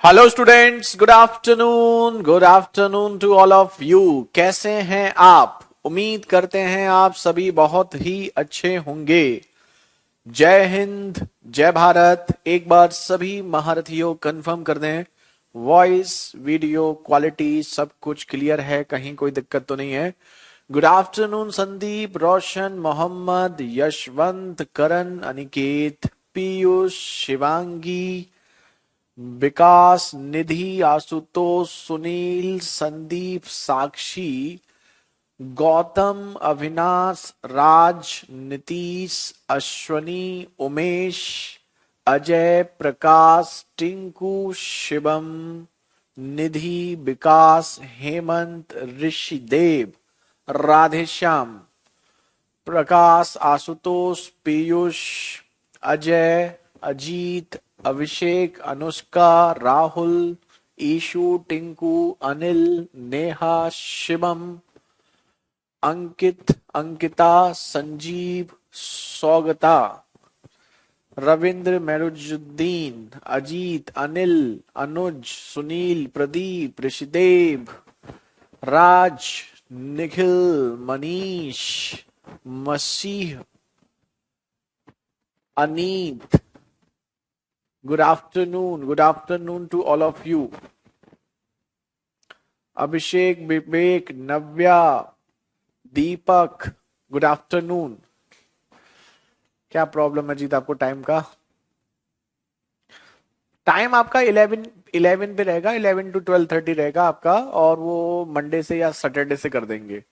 Hello students, good afternoon to all of you. कैसे हैं आप? उम्मीद करते हैं आप सभी बहुत ही अच्छे होंगे। जय हिंद, जय भारत। एक बार सभी महारथियों कंफर्म कर दें, वॉइस वीडियो क्वालिटी सब कुछ क्लियर है, कहीं कोई दिक्कत तो नहीं है। Good afternoon Sandeep, Roshan, Mohammed, Yashwant, Karan, Aniket, Piyush, Shivangi, Vikas, Nidhi, Ashutosh, Sunil, Sandeep, Sakshi, Gautam, Avinash, Raj, Nitish, Ashwani, Umesh, Ajay, Prakash, Tinku, Shivam, Nidhi, Vikas, Hemant, Rishidev, Radheshyam, Prakash, Ashutosh, Piyush, Ajay, Ajit, Abhishek, Anushka, Rahul, Ishu, Tinku, Anil, Neha, Shivam, Ankit, Ankita, Sanjeev, Saugata, Ravindra, Merujuddin, Ajit, Anil, Anuj, Sunil, Pradeep, Rishidev, Raj, Nikhil, Manish, Masih, Anit. Good afternoon to all of you. Abhishek, Vivek, Navya, Deepak, good afternoon. क्या प्रॉब्लम है जीत आपको टाइम का? टाइम आपका 11 पे रहेगा, 11 to 12:30 रहेगा आपका, और वो मंडे से या सैटरडे से कर देंगे।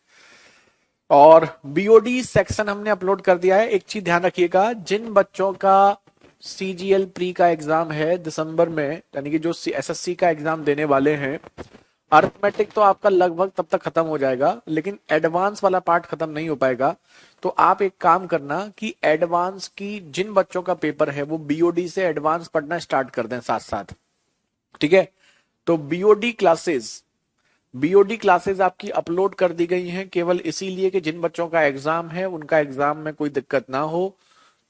और बीओडी सेक्शन हमने अपलोड कर दिया है। एक चीज ध्यान रखिएगा, जिन बच्चों का सीजीएल प्री का एग्जाम है दिसंबर में, यानी कि जो एसएससी का एग्जाम देने वाले हैं, अर्थमेटिक तो आपका लगभग तब तक खत्म हो जाएगा, लेकिन एडवांस वाला पार्ट खत्म नहीं हो पाएगा। तो आप एक काम करना कि एडवांस की जिन बच्चों का पेपर है वो बीओडी से एडवांस पढ़ना स्टार्ट कर दें साथ साथ, ठीक है? तो बीओडी क्लासेस आपकी अपलोड कर दी गई हैं, केवल इसीलिए कि जिन बच्चों का एग्जाम है उनका एग्जाम में कोई दिक्कत ना हो।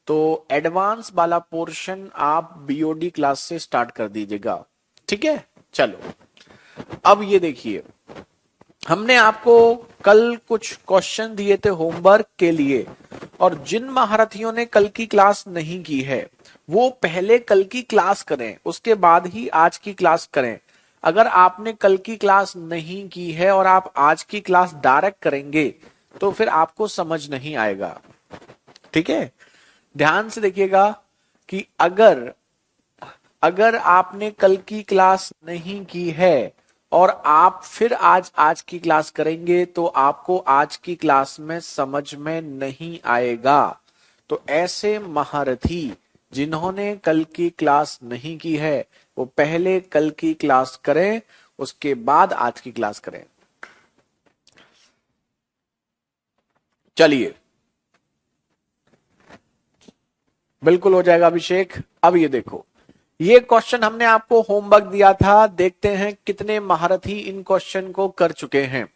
तो एडवांस वाला पोर्शन आप बीओडी क्लास से स्टार्ट कर दीजिएगा, ठीक है? चलो, अब ये देखिए, हमने आपको कल कुछ क्वेश्चन दिए थे होमवर्क के लिए, और जिन महारथियों ने कल की क्लास नहीं की है वो पहले कल की क्लास करें, उसके बाद ही आज की क्लास करें। अगर आपने कल की क्लास नहीं की है और आप आज की क्लास डायरेक्ट करेंगे तो फिर आपको समझ नहीं आएगा, ठीक है? ध्यान से देखिएगा कि अगर आपने कल की क्लास नहीं की है और आप फिर आज की क्लास करेंगे तो आपको आज की क्लास में समझ में नहीं आएगा। तो ऐसे महारथी जिन्होंने कल की क्लास नहीं की है वो पहले कल की क्लास करें, उसके बाद आज की क्लास करें। चलिए, बिल्कुल हो जाएगा अभिषेक। अब ये देखो, ये क्वेश्चन हमने आपको होमवर्क दिया था, देखते हैं कितने महारथी इन क्वेश्चन को कर चुके हैं।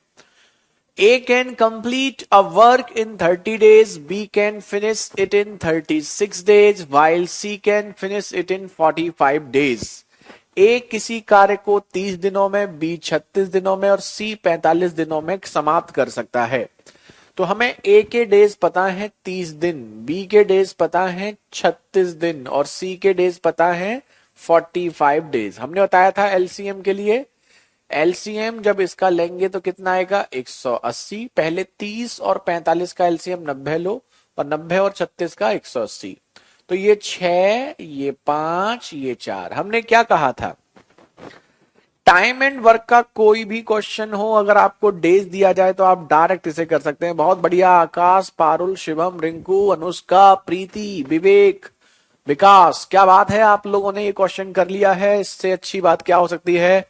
A can complete a work in 30 days, B can finish it in 36 days, while C can finish it in 45 days. A किसी कार्य को 30 दिनों में, B 36 दिनों में और C 45 दिनों में समाप्त कर सकता है। तो हमें A के डेज पता है 30 दिन, B के डेज पता है 36 दिन और C के डेज पता है 45 डेज। हमने बताया था एलसीएम के लिए, एलसीएम जब इसका लेंगे तो कितना आएगा? 180। पहले 30 और 45 का एलसीएम 90 लो, और 90 और 36 का 180। तो ये 6, ये 5, ये 4। हमने क्या कहा था? टाइम एंड वर्क का कोई भी क्वेश्चन हो, अगर आपको डेज दिया जाए तो आप डायरेक्ट इसे कर सकते हैं। बहुत बढ़िया, आकाश, पारुल, शिवम, रिंकू, अनुष्का, प्रीति, विवेक, विकास, क्या बात है, आप लोगों ने ये क्वेश्चन कर लिया है। इससे अच्छी बात क्या हो सकती है?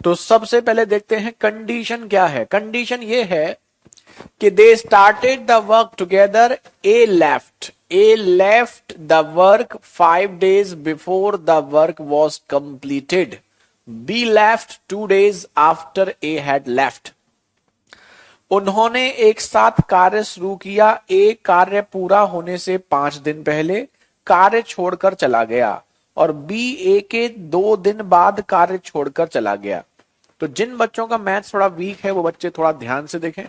तो सबसे पहले देखते हैं कंडीशन क्या है। कंडीशन ये है कि दे started the work together, A left the work 5 days before the work was completed, be left 2 days after a had left. उन्होंने एक साथ कार्य शुरू किया, ए कार्य पूरा होने से 5 दिन पहले कार्य छोड़कर चला गया, और बी ए के 2 दिन बाद कार्य छोड़कर चला गया। तो जिन बच्चों का मैथ्स थोड़ा वीक है वो बच्चे थोड़ा ध्यान से देखें।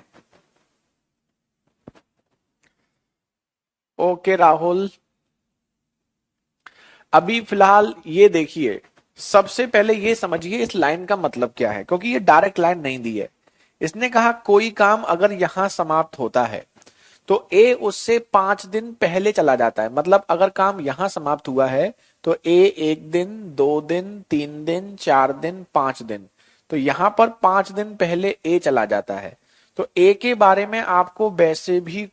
ओके राहुल, अभी फिलहाल ये देखिए, सबसे पहले ये समझिए इस लाइन का मतलब क्या है, क्योंकि ये डायरेक्ट लाइन नहीं दी है। इसने कहा कोई काम अगर यहां समाप्त होता है तो ए उससे 5 दिन पहले चला जाता है। मतलब अगर काम यहां समाप्त हुआ है तो ए 1 दिन, 2 दिन, 3 दिन, 4 दिन, 5 दिन, तो यहां पर 5 दिन पहले ए चला जाता है। तो ए के बारे में आपको वैसे भी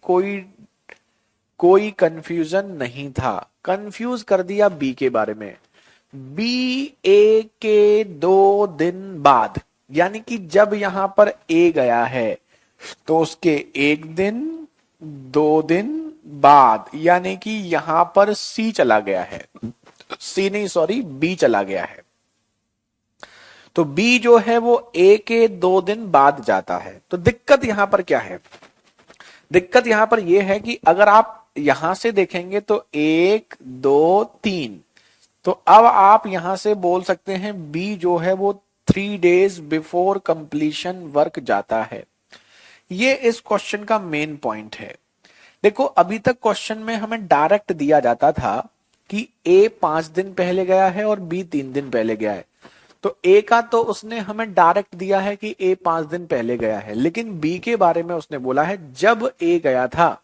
कोई कंफ्यूजन नहीं था, कंफ्यूज कर दिया बी के बारे में। बी ए के 2 दिन बाद, यानी कि जब यहां पर ए गया है तो उसके 1 दिन, 2 दिन बाद, यानी कि यहां पर सी चला गया है, सी नहीं सॉरी बी चला गया है। तो बी जो है वो ए के 2 दिन बाद जाता है। तो दिक्कत यहां पर क्या है? दिक्कत यहां पर यह है कि अगर आप यहां से देखेंगे तो 1, 2, 3, तो अब आप यहां से बोल सकते हैं बी जो है वो 3 डेज बिफोर कंप्लीशन वर्क जाता है। ये इस क्वेश्चन का मेन पॉइंट है। देखो अभी तक क्वेश्चन में हमें डायरेक्ट दिया जाता था कि ए 5 दिन पहले गया है और बी 3 दिन पहले गया है। तो ए का तो उसने हमें डायरेक्ट दिया है कि ए 5 दिन पहले गया है, लेकिन बी के बारे में उसने बोला है जब ए गया था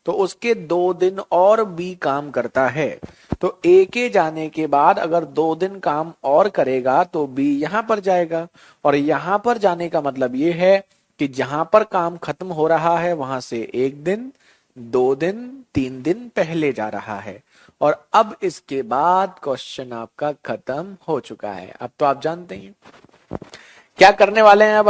तो उसके 2 दिन और बी काम करता है। तो ए के जाने के बाद अगर 2 दिन काम और करेगा तो बी यहां पर जाएगा, और यहां पर जाने का मतलब ये है कि जहां पर काम खत्म हो रहा है वहां से 1 दिन, 2 दिन, 3 दिन पहले जा रहा है। और अब इसके बाद क्वेश्चन आपका खत्म हो चुका है। अब तो आप जानते हैं क्या करने वाले हैं। अब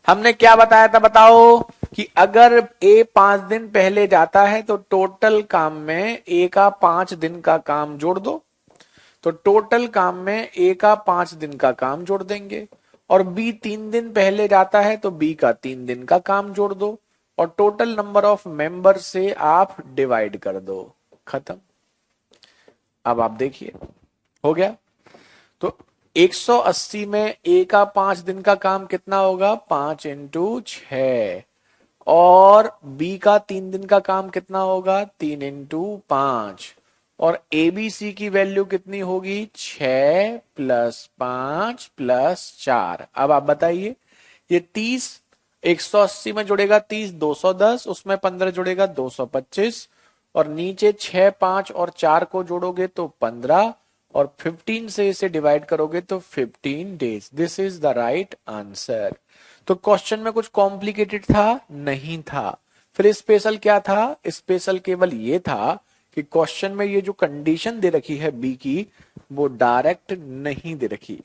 हमने क्या बताया था बताओ, कि अगर ए 5 दिन पहले जाता है तो टोटल काम में ए का 5 दिन का काम जोड़ दो। तो टोटल काम में ए का 5 दिन का काम जोड़ देंगे, और बी 3 दिन पहले जाता है तो बी का 3 दिन का काम जोड़ दो, और टोटल नंबर ऑफ मेंबर से आप डिवाइड कर दो। खत्म। अब आप देखिए हो गया। तो 180 में ए का 5 दिन का काम कितना होगा? 5 इंटू 6। और बी का 3 दिन का काम कितना होगा? 3 इंटू 5। और ए बी सी की वैल्यू कितनी होगी? 6 प्लस 5 प्लस 4। अब आप बताइए, ये 30 180 में जुड़ेगा 30 210, उसमें 15 जुड़ेगा 225, और नीचे 6, 5 और 4 को जोड़ोगे तो 15, और 15 से इसे डिवाइड करोगे तो 15 days. This is the right answer. तो क्वेश्चन में कुछ कॉम्प्लिकेटेड था? नहीं था। फिर स्पेशल क्या था? स्पेशल केवल ये था कि क्वेश्चन में ये जो कंडीशन दे रखी है बी की, वो डायरेक्ट नहीं दे रखी।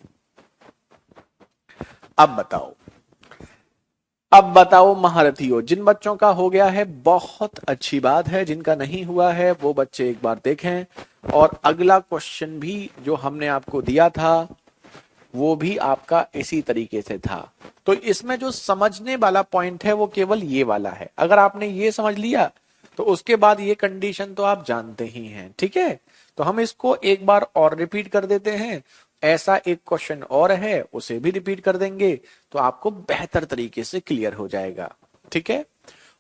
अब बताओ महारथियों, जिन बच्चों का हो गया है बहुत अच्छी बात है, जिनका नहीं हुआ है वो बच्चे एक बार देखें। और अगला क्वेश्चन भी जो हमने आपको दिया था वो भी आपका इसी तरीके से था। तो इसमें जो समझने वाला पॉइंट है वो केवल ये वाला है। अगर आपने ये समझ लिया तो उसके बाद ये कंडीशन तो आप जानते ही हैं। ठीक है, तो हम इसको एक बार और रिपीट कर देते हैं। ऐसा एक क्वेश्चन और है, उसे भी रिपीट कर देंगे तो आपको बेहतर तरीके से क्लियर हो जाएगा। ठीक है,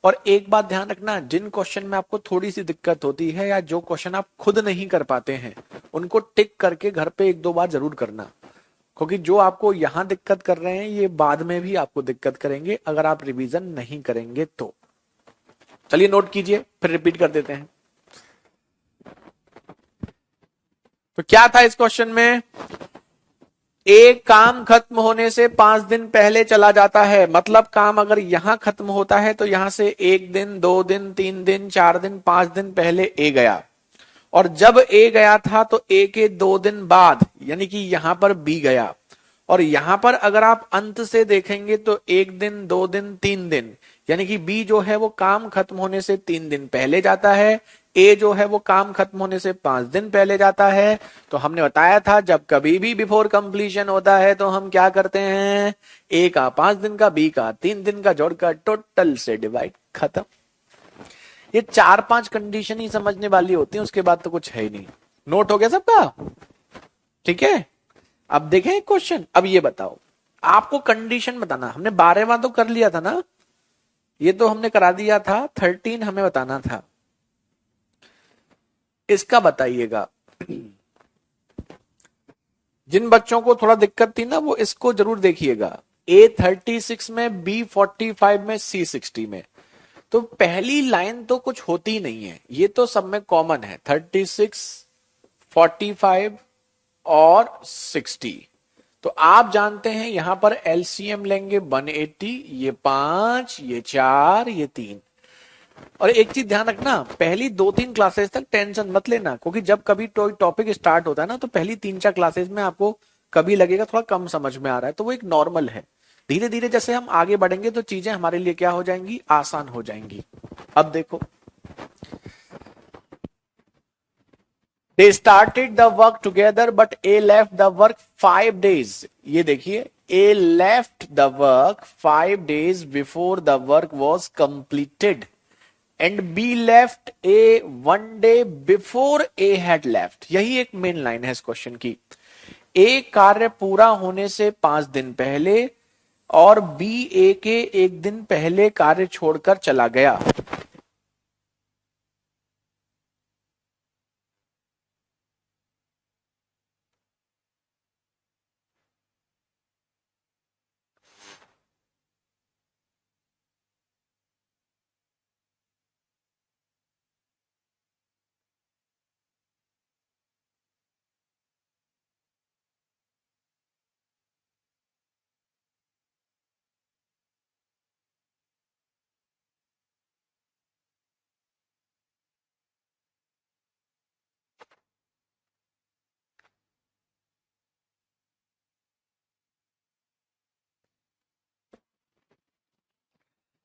और एक बात ध्यान रखना, जिन क्वेश्चन में आपको थोड़ी सी दिक्कत होती है या जो क्वेश्चन आप खुद नहीं कर पाते हैं उनको टिक करके घर पे 1-2 बार जरूर करना, क्योंकि जो आपको यहां दिक्कत कर रहे हैं ये बाद में भी आपको दिक्कत करेंगे अगर आप रिवीजन नहीं करेंगे तो। चलिए नोट कीजिए, फिर रिपीट कर देते हैं। तो क्या था इस क्वेश्चन में? एक काम खत्म होने से 5 दिन पहले चला जाता है। मतलब काम अगर यहां खत्म होता है तो यहां से 1 दिन, 2 दिन, 3 दिन, 4 दिन, 5 दिन पहले ए गया, और जब ए गया था तो ए के 2 दिन बाद यानी कि यहां पर बी गया। और यहां पर अगर आप अंत से देखेंगे तो 1 दिन, 2 दिन, 3 दिन, यानी कि बी जो है वो काम खत्म होने से 3 दिन पहले जाता है, ए जो है वो काम खत्म होने से 5 दिन पहले जाता है। तो हमने बताया था जब कभी भी बिफोर कंप्लीशन होता है तो हम क्या करते हैं? ए का 5 दिन का, बी का 3 दिन का जोड़कर टोटल से डिवाइड। खत्म। ये 4-5 कंडीशन ही समझने वाली होती है, उसके बाद तो कुछ है ही नहीं। नोट हो गया सबका? ठीक है, अब देखें एक क्वेश्चन। अब ये बताओ, आपको कंडीशन बताना, हमने 12वां तो कर लिया था ना, ये तो हमने करा दिया था, 13 हमें बताना था। इसका बताइएगा, जिन बच्चों को थोड़ा दिक्कत थी ना वो इसको जरूर देखिएगा। A36 में, B45 में, C60 में, तो पहली लाइन तो कुछ होती नहीं है, ये तो सब में कॉमन है, 36, 45 और 60। तो आप जानते हैं यहां पर एलसीएम लेंगे 180, ये 5, ये 4, ये 3। और एक चीज ध्यान रखना, पहली 2-3 क्लासेस तक टेंशन मत लेना, क्योंकि जब कभी टॉपिक स्टार्ट होता है ना तो पहली 3-4 क्लासेस में आपको कभी लगेगा थोड़ा कम समझ में आ रहा है, तो वो एक नॉर्मल है। धीरे धीरे जैसे हम आगे बढ़ेंगे तो चीजें हमारे लिए क्या हो जाएंगी, आसान हो जाएंगी। अब देखो, they started the work together but A left the work 5 days। ये देखिए, A left the work 5 days before the work was completed and B left A 1 day before A had left. यही एक मेन लाइन है इस question की। ए कार्य पूरा होने से 5 दिन पहले और बी ए के 1 दिन पहले कार्य छोड़कर चला गया।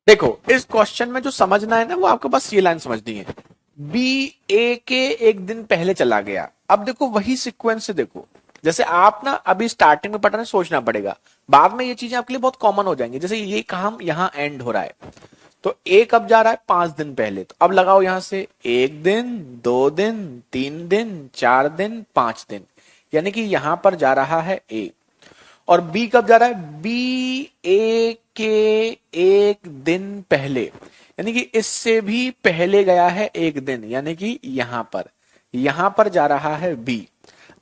देखो, इस क्वेश्चन में जो समझना है ना वो आपके पास ये लाइन समझनी है, बी ए के 1 दिन पहले चला गया। अब देखो वही सीक्वेंस से देखो, जैसे आप ना अभी स्टार्टिंग में पढ़ रहे हैं, सोचना पड़ेगा, बाद में ये चीजें आपके लिए बहुत कॉमन हो जाएंगी। जैसे ये काम यहां एंड हो रहा है, तो ए कब जा रहा है, 5 दिन पहले, तो अब लगाओ यहां से 1 दिन, 2 दिन, 3 दिन, 4 दिन, 5 दिन, यानी कि यहां पर जा रहा है ए। और बी कब जा रहा है, बी ए के 1 दिन पहले, यानी कि इससे भी पहले गया है 1 दिन, यानी कि यहां पर जा रहा है बी।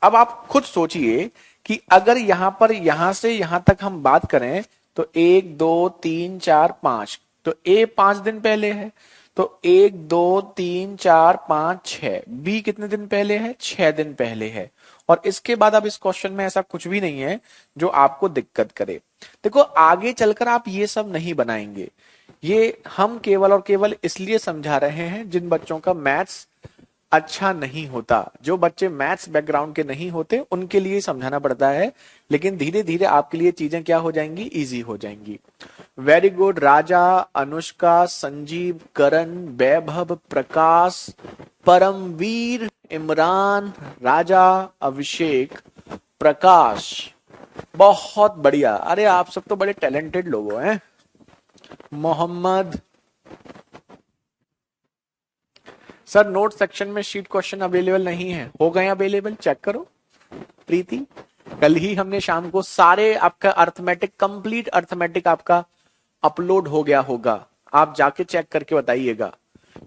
अब आप खुद सोचिए कि अगर यहां पर यहां से यहां तक हम बात करें तो 1 2 3 4 5, तो ए 5 दिन पहले है, तो 1 2 3 4 5 6, बी कितने दिन पहले है, 6 दिन पहले है। और इसके बाद अब इस क्वेश्चन में ऐसा कुछ भी नहीं है जो आपको दिक्कत करे। देखो आगे चलकर आप ये सब नहीं बनाएंगे, ये हम केवल और केवल इसलिए समझा रहे हैं जिन बच्चों का मैथ्स अच्छा नहीं होता। जो बच्चे मैथ्स बैकग्राउंड के नहीं होते उनके लिए समझाना पड़ता है, लेकिन धीरे धीरे आपके लिए चीजें क्या हो जाएंगी, इजी हो जाएंगी। वेरी गुड, राजा, अनुष्का, संजीव, करण, वैभव, प्रकाश, परमवीर, इमरान, राजा, अभिषेक, प्रकाश, बहुत बढ़िया। अरे आप सब तो बड़े टैलेंटेड लोग हैं। मोहम्मद सर, नोट सेक्शन में शीट क्वेश्चन अवेलेबल नहीं है, हो गए अवेलेबल, चेक करो। प्रीति, कल ही हमने शाम को सारे आपका अर्थमेटिक, कंप्लीट अर्थमेटिक आपका अपलोड हो गया होगा, आप जाके चेक करके बताइएगा।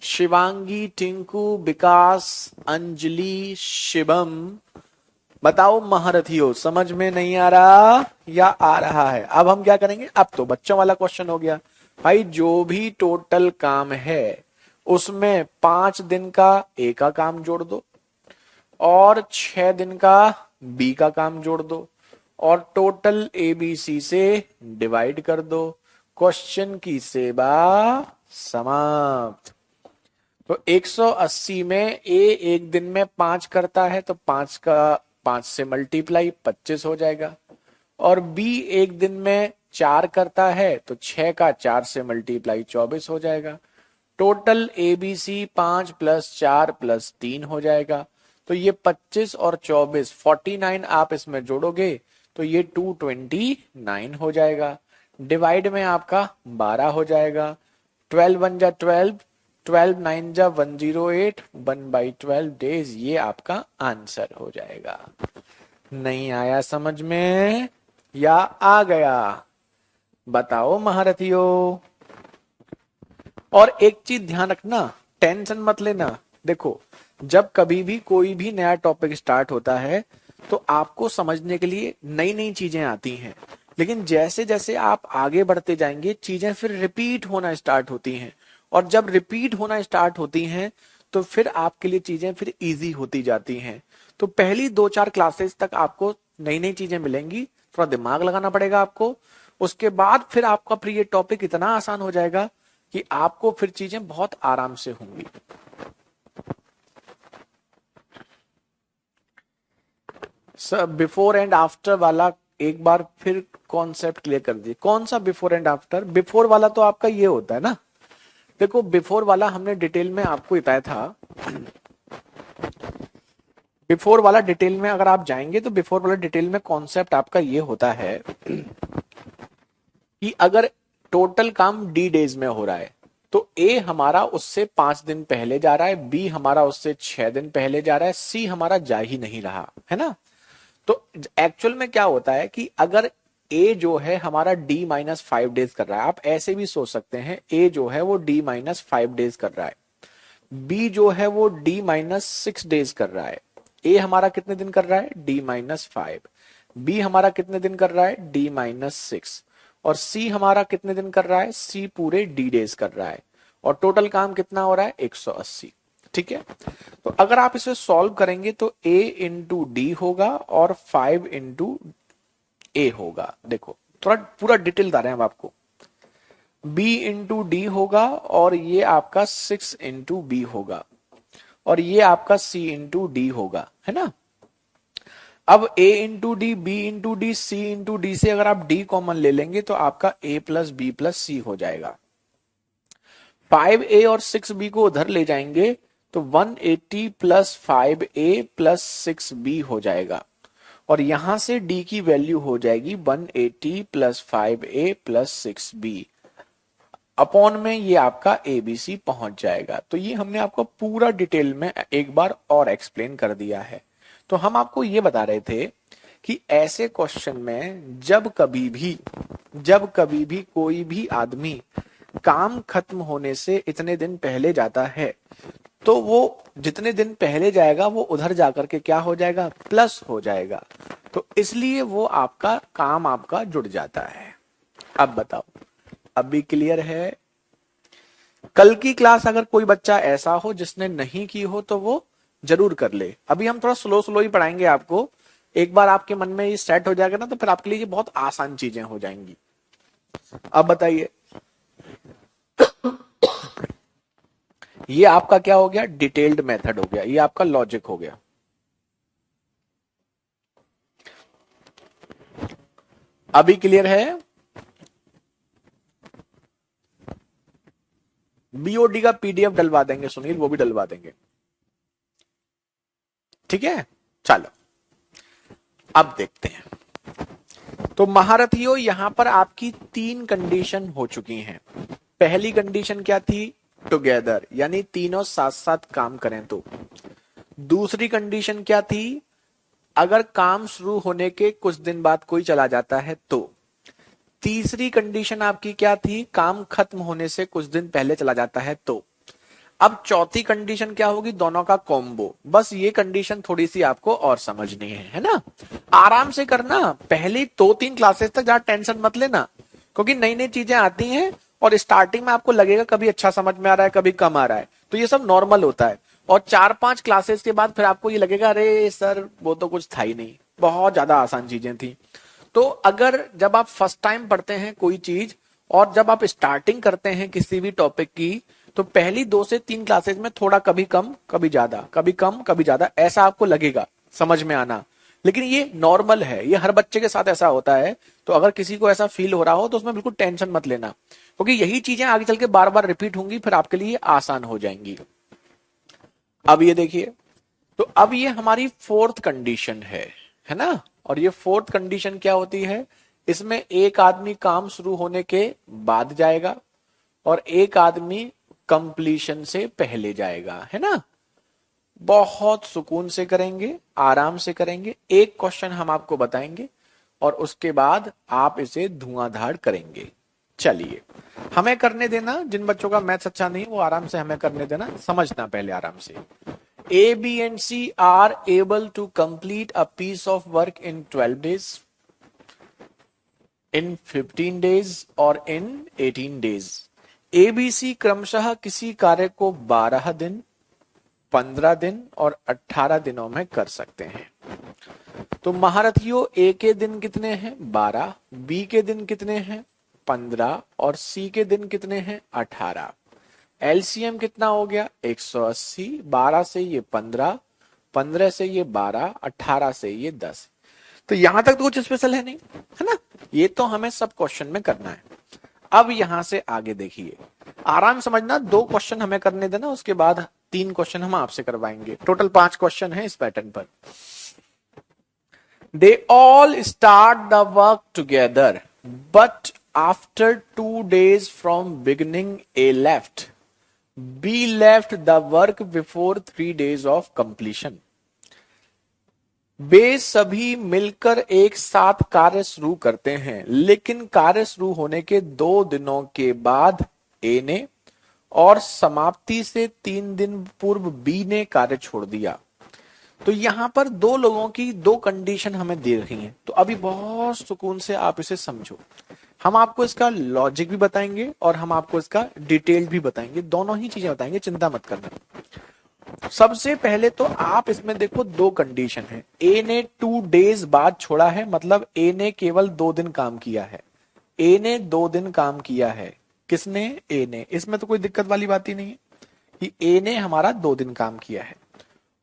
शिवांगी, टिंकू, विकास, अंजलि, शिवम, बताओ महारथियों, समझ में नहीं आ रहा या आ रहा है? अब हम क्या करेंगे, अब तो बच्चों वाला क्वेश्चन हो गया भाई, जो भी टोटल काम है उसमें 5 दिन का ए का काम जोड़ दो और 6 दिन का बी का काम जोड़ दो और टोटल एबीसी से डिवाइड कर दो। क्वेश्चन की सेवा समाप्त। तो 180 में ए 1 दिन में 5 करता है तो 5 का 5 से मल्टीप्लाई 25 हो जाएगा, और बी 1 दिन में 4 करता है तो 6 का 4 से मल्टीप्लाई 24 हो जाएगा। टोटल एबीसी 5 + 4 + 3 हो जाएगा। तो ये 25 और 24, 49 आप इसमें जोड़ोगे तो ये 229 हो जाएगा। डिवाइड में आपका 12 हो जाएगा। 12 1 जा 12, 12 9 जा 108, 1/12 डेज, ये आपका आंसर हो जाएगा। नहीं आया समझ में या आ गया? बताओ महारथियों। और एक चीज ध्यान रखना, टेंशन मत लेना। देखो, जब कभी भी कोई भी नया टॉपिक स्टार्ट होता है तो आपको समझने के लिए नई नई चीजें आती हैं, लेकिन जैसे जैसे आप आगे बढ़ते जाएंगे चीजें फिर रिपीट होना स्टार्ट होती हैं, और जब रिपीट होना स्टार्ट होती हैं तो फिर आपके लिए चीजें फिर इजी होती जाती हैं। तो पहली 2-4 क्लासेस तक आपको नई नई चीजें मिलेंगी, थोड़ा दिमाग लगाना पड़ेगा आपको। उसके बाद फिर आपका फिर ये टॉपिक इतना आसान हो जाएगा कि आपको फिर चीजें बहुत आराम से होंगी। सर बिफोर एंड आफ्टर वाला एक बार फिर कॉन्सेप्ट क्लियर कर दिए। कौन सा बिफोर एंड आफ्टर? बिफोर वाला तो आपका ये होता है ना, देखो बिफोर वाला हमने डिटेल में आपको बताया था। बिफोर वाला डिटेल में अगर आप जाएंगे तो बिफोर वाला डिटेल में कॉन्सेप्ट आपका ये होता है कि अगर टोटल काम डी डेज में हो रहा है तो ए हमारा उससे 5 दिन पहले जा रहा है, बी हमारा उससे 6 दिन पहले जा रहा है, सी हमारा जा ही नहीं रहा है ना। तो एक्चुअल में क्या होता है कि अगर ए जो है हमारा D-5 डेज कर रहा है, आप ऐसे भी सोच सकते हैं, ए जो है वो D-5 डेज कर रहा है, बी जो है वो D-6 डेज कर रहा है। ए हमारा कितने दिन कर रहा है? D-5। बी हमारा कितने दिन कर रहा है? D-6। और सी हमारा कितने दिन कर रहा है? सी पूरे डी डेज कर रहा है। और टोटल काम कितना हो रहा है? 180। ठीक है, तो अगर आप इसे सॉल्व करेंगे तो a इंटू डी होगा और 5 इंटू ए होगा। देखो थोड़ा पूरा डिटेल बता रहे हैं हम आपको। b इंटू डी होगा और ये आपका 6 इंटू बी होगा और ये आपका c इंटू डी होगा, है ना। अब a into D, B into D, C into D से अगर आप d कॉमन ले लेंगे तो आपका a प्लस बी प्लस सी हो जाएगा। 5a और 6b को उधर ले जाएंगे तो 180 प्लस 5a प्लस 6b हो जाएगा, और यहां से d की वैल्यू हो जाएगी 180 plus 5a plus 6b upon में ये आपका abc पहुंच जाएगा। तो ये हमने आपको पूरा डिटेल में एक बार और एक्सप्लेन कर दिया है। तो हम आपको ये बता रहे थे कि ऐसे क्वेश्चन में जब कभी भी कोई भी आदमी काम खत्म होने से इतने दिन पहले जाता है तो वो जितने दिन पहले जाएगा वो उधर जाकर के क्या हो जाएगा? प्लस हो जाएगा। तो इसलिए वो आपका काम आपका जुड़ जाता है। अब बताओ, अभी क्लियर है? कल की क्लास अगर कोई बच्चा ऐसा हो जिसने नहीं की हो तो वो जरूर कर ले। अभी हम थोड़ा स्लो स्लो ही पढ़ाएंगे आपको, एक बार आपके मन में ये सेट हो जाएगा ना तो फिर आपके लिए ये बहुत आसान चीजें हो जाएंगी। अब बताइए, ये आपका क्या हो गया? डिटेल्ड मेथड हो गया, ये आपका लॉजिक हो गया। अभी क्लियर है? बीओडी का पीडीएफ डलवा देंगे सुनील, वो भी डलवा देंगे। ठीक है, चलो अब देखते हैं। तो महारथियों यहां पर आपकी 3 कंडीशन हो चुकी हैं। पहली कंडीशन क्या थी? टुगेदर, यानी तीनों साथ साथ काम करें तो। दूसरी कंडीशन क्या थी? अगर काम शुरू होने के कुछ दिन बाद कोई चला जाता है तो। तीसरी कंडीशन आपकी क्या थी? काम खत्म होने से कुछ दिन पहले चला जाता है तो। अब चौथी कंडीशन क्या होगी? दोनों का कॉम्बो। बस ये कंडीशन थोड़ी सी आपको और समझनी है ना। आराम से करना, पहली 2-3 क्लासेस तक ज्यादा टेंशन मत लेना, क्योंकि नई नई चीजें आती हैं और स्टार्टिंग में आपको लगेगा कभी अच्छा समझ में आ रहा है कभी कम आ रहा है, तो ये सब नॉर्मल होता है। और 4-5 क्लासेस के बाद फिर आपको ये लगेगा अरे सर वो तो कुछ था ही नहीं, बहुत ज्यादा आसान चीजें थी। तो अगर जब आप फर्स्ट टाइम पढ़ते हैं कोई चीज और जब आप स्टार्टिंग करते हैं किसी भी टॉपिक की, तो पहली 2 से 3 क्लासेस में थोड़ा कभी कम कभी ज्यादा, कभी कम कभी ज्यादा ऐसा आपको लगेगा समझ में आना, लेकिन ये नॉर्मल है, ये हर बच्चे के साथ ऐसा होता है। तो अगर किसी को ऐसा फील हो रहा हो तो उसमें बिल्कुल टेंशन मत लेना, क्योंकि यही चीजें आगे चल के बार बार रिपीट होंगी, फिर आपके लिए आसान हो जाएंगी। अब ये देखिए, तो अब ये हमारी 4th कंडीशन है ना। और ये 4th कंडीशन क्या होती है? इसमें एक आदमी काम शुरू होने के बाद जाएगा और एक आदमी कंप्लीशन से पहले जाएगा, है ना। बहुत सुकून से करेंगे, आराम से करेंगे। एक क्वेश्चन हम आपको बताएंगे और उसके बाद आप इसे धुआंधार करेंगे। चलिए, हमें करने देना, जिन बच्चों का मैथ्स अच्छा नहीं वो आराम से हमें करने देना, समझना पहले आराम से। A, B and C are able to complete a piece of work in 12 days, in 15 days और in 18 days. A, B, C क्रमशः किसी कार्य को 12 दिन, 15 दिन और 18 दिनों में कर सकते हैं। तो महारथियों, A के दिन कितने हैं? 12, B के दिन कितने हैं? 15 और C के दिन कितने हैं? 18। एलसीएम कितना हो गया? 180। 12 से ये 15, 15 से ये 12, 18 से ये 10। तो यहां तक तो कुछ स्पेशल है नहीं, है ना? ये तो हमें सब क्वेश्चन में करना है। अब यहां से आगे देखिए, आराम समझना। 2 क्वेश्चन हमें करने देना, उसके बाद 3 क्वेश्चन हम आपसे करवाएंगे। टोटल 5 क्वेश्चन है इस पैटर्न पर। They all start the work together, but after 2 days from beginning, A left. B left the work before 3 days of completion. वे सभी मिलकर एक साथ कार्य शुरू करते हैं, लेकिन कार्य शुरू होने के 2 दिनों के बाद A ने और समाप्ति से 3 दिन पूर्व B ने कार्य छोड़ दिया। तो यहां पर 2 लोगों की 2 कंडीशन हमें दे रही हैं। तो अभी बहुत सुकून से आप इसे समझो। हम आपको इसका लॉजिक भी बताएंगे और हम आपको इसका डिटेल भी बताएंगे, दोनों ही चीजें बताएंगे, चिंता मत करना। सबसे पहले तो आप इसमें देखो 2 कंडीशन है। ए ने 2 डेज बाद छोड़ा है, मतलब ए ने केवल 2 दिन काम किया है। ए ने 2 दिन काम किया है। किसने? ए ने। इसमें तो कोई दिक्कत वाली बात ही नहीं है कि ए ने हमारा 2 दिन काम किया है।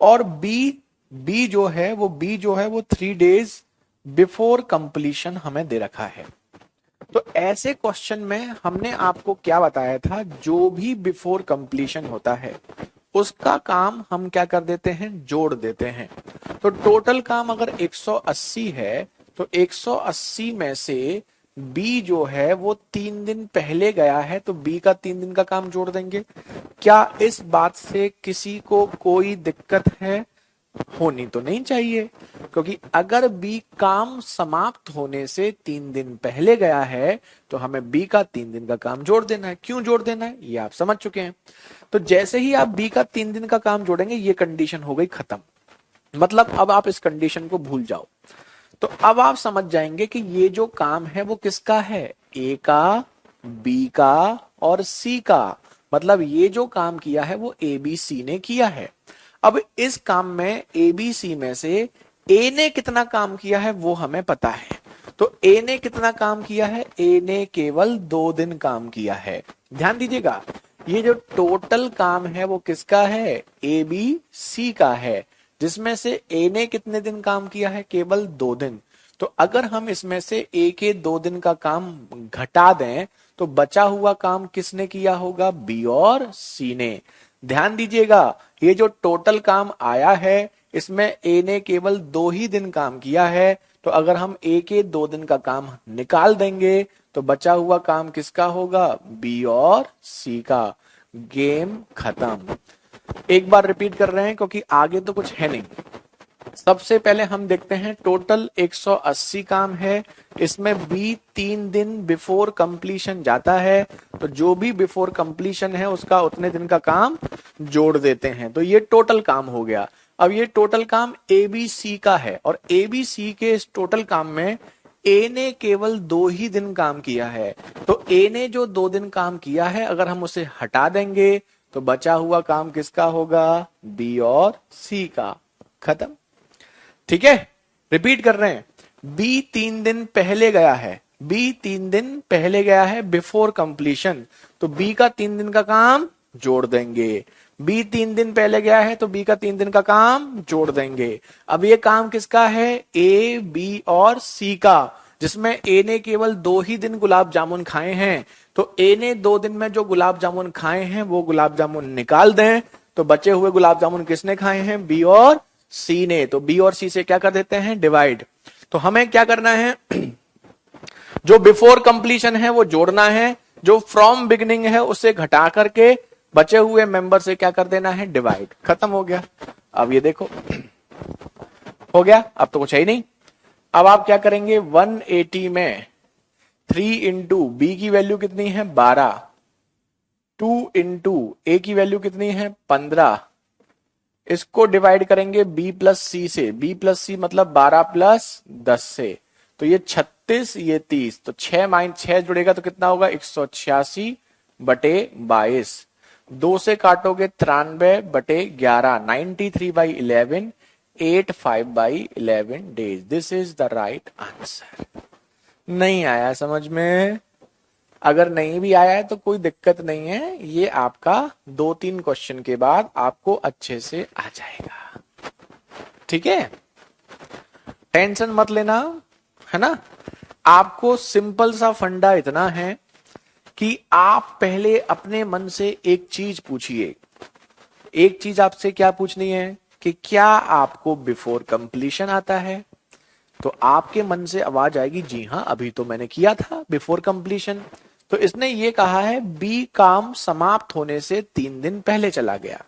और बी जो है वो 3 डेज बिफोर कंप्लीशन हमें दे रखा है। तो ऐसे क्वेश्चन में हमने आपको क्या बताया था, जो भी बिफोर कंप्लीशन होता है उसका काम हम क्या कर देते हैं? जोड़ देते हैं। तो टोटल काम अगर 180 है तो 180 में से बी जो है वो 3 दिन पहले गया है, तो बी का 3 दिन का काम जोड़ देंगे। क्या इस बात से किसी को कोई दिक्कत है? होनी तो नहीं चाहिए, क्योंकि अगर बी काम समाप्त होने से 3 दिन पहले गया है तो हमें बी का 3 दिन का काम जोड़ देना है। क्यों जोड़ देना है ये आप समझ चुके हैं। तो जैसे ही आप बी का 3 दिन का काम जोड़ेंगे, ये कंडीशन हो गई खत्म। मतलब अब आप इस कंडीशन को भूल जाओ। तो अब आप समझ जाएंगे कि ये जो काम है वो किसका है? ए का, बी का और सी का। मतलब ये जो काम किया है वो ए बी सी ने किया है। अब इस काम में ए बी सी में से ए ने कितना काम किया है वो हमें पता है। तो ए ने कितना काम किया है? ए ने केवल 2 दिन काम किया है। ध्यान दीजिएगा, ये जो टोटल काम है वो किसका है? ए बी सी का है, जिसमें से ए ने कितने दिन काम किया है? केवल 2 दिन। तो अगर हम इसमें से ए के 2 दिन का काम घटा दें तो बचा हुआ काम किसने किया होगा? बी और सी ने। ध्यान दीजिएगा, ये जो टोटल काम आया है इसमें ए ने केवल 2 ही दिन काम किया है। तो अगर हम ए के 2 दिन का काम निकाल देंगे तो बचा हुआ काम किसका होगा? बी और सी का। गेम खत्म। एक बार रिपीट कर रहे हैं क्योंकि आगे तो कुछ है नहीं। सबसे पहले हम देखते हैं, टोटल 180 काम है, इसमें बी 3 दिन बिफोर कंप्लीशन जाता है, तो जो भी बिफोर कंप्लीशन है उसका उतने दिन का काम जोड़ देते हैं। तो ये टोटल काम हो गया। अब ये टोटल काम ए बी सी का है और ए बी सी के इस टोटल काम में ए ने केवल 2 ही दिन काम किया है। तो ए ने जो 2 दिन काम किया है अगर हम उसे हटा देंगे तो बचा हुआ काम किसका होगा? बी और सी का। खत्म। ठीक है, रिपीट कर रहे हैं। बी 3 दिन पहले गया है, बी 3 दिन पहले गया है बिफोर कंप्लीशन, तो बी का 3 दिन का काम जोड़ देंगे। बी 3 दिन पहले गया है तो बी का 3 दिन का काम जोड़ देंगे। अब ये काम किसका है? ए बी और सी का, जिसमें ए ने केवल 2 ही दिन गुलाब जामुन खाए हैं। तो ए ने 2 दिन में जो गुलाब जामुन खाए हैं वो गुलाब जामुन निकाल दें, तो बचे हुए गुलाब जामुन किसने खाए हैं? बी और सी ने। तो बी और सी से क्या कर देते हैं? डिवाइड। तो हमें क्या करना है? जो बिफोर कंप्लीशन है वो जोड़ना है, जो फ्रॉम बिगिनिंग है उसे घटा करके बचे हुए मेंबर से क्या कर देना है? डिवाइड। खत्म हो गया। अब ये देखो हो गया, अब तो कुछ है ही नहीं। अब आप क्या करेंगे, 180 में 3 इंटू बी की वैल्यू कितनी है 12, 2 इंटू ए की वैल्यू कितनी है 15, इसको डिवाइड करेंगे b प्लस सी से, b प्लस सी मतलब 12 प्लस 10 से, तो ये 36 ये 30, तो 6 माइनस 6 जुड़ेगा तो कितना होगा 186 बटे 22, 2 से काटोगे 93 बटे 11, 93/11, 85/11 days. This is the right answer. नहीं आया समझ में? अगर नहीं भी आया है तो कोई दिक्कत नहीं है, ये आपका 2-3 क्वेश्चन के बाद आपको अच्छे से आ जाएगा। ठीक है, टेंशन मत लेना, है ना। आपको सिंपल सा फंडा इतना है कि आप पहले अपने मन से एक चीज पूछिए। एक चीज आपसे क्या पूछनी है कि क्या आपको बिफोर कंप्लीशन आता है? तो आपके मन से आवाज आएगी जी हाँ, अभी तो मैंने किया था बिफोर कंप्लीशन। तो इसने ये कहा है बी काम समाप्त होने से 3 दिन पहले चला गया,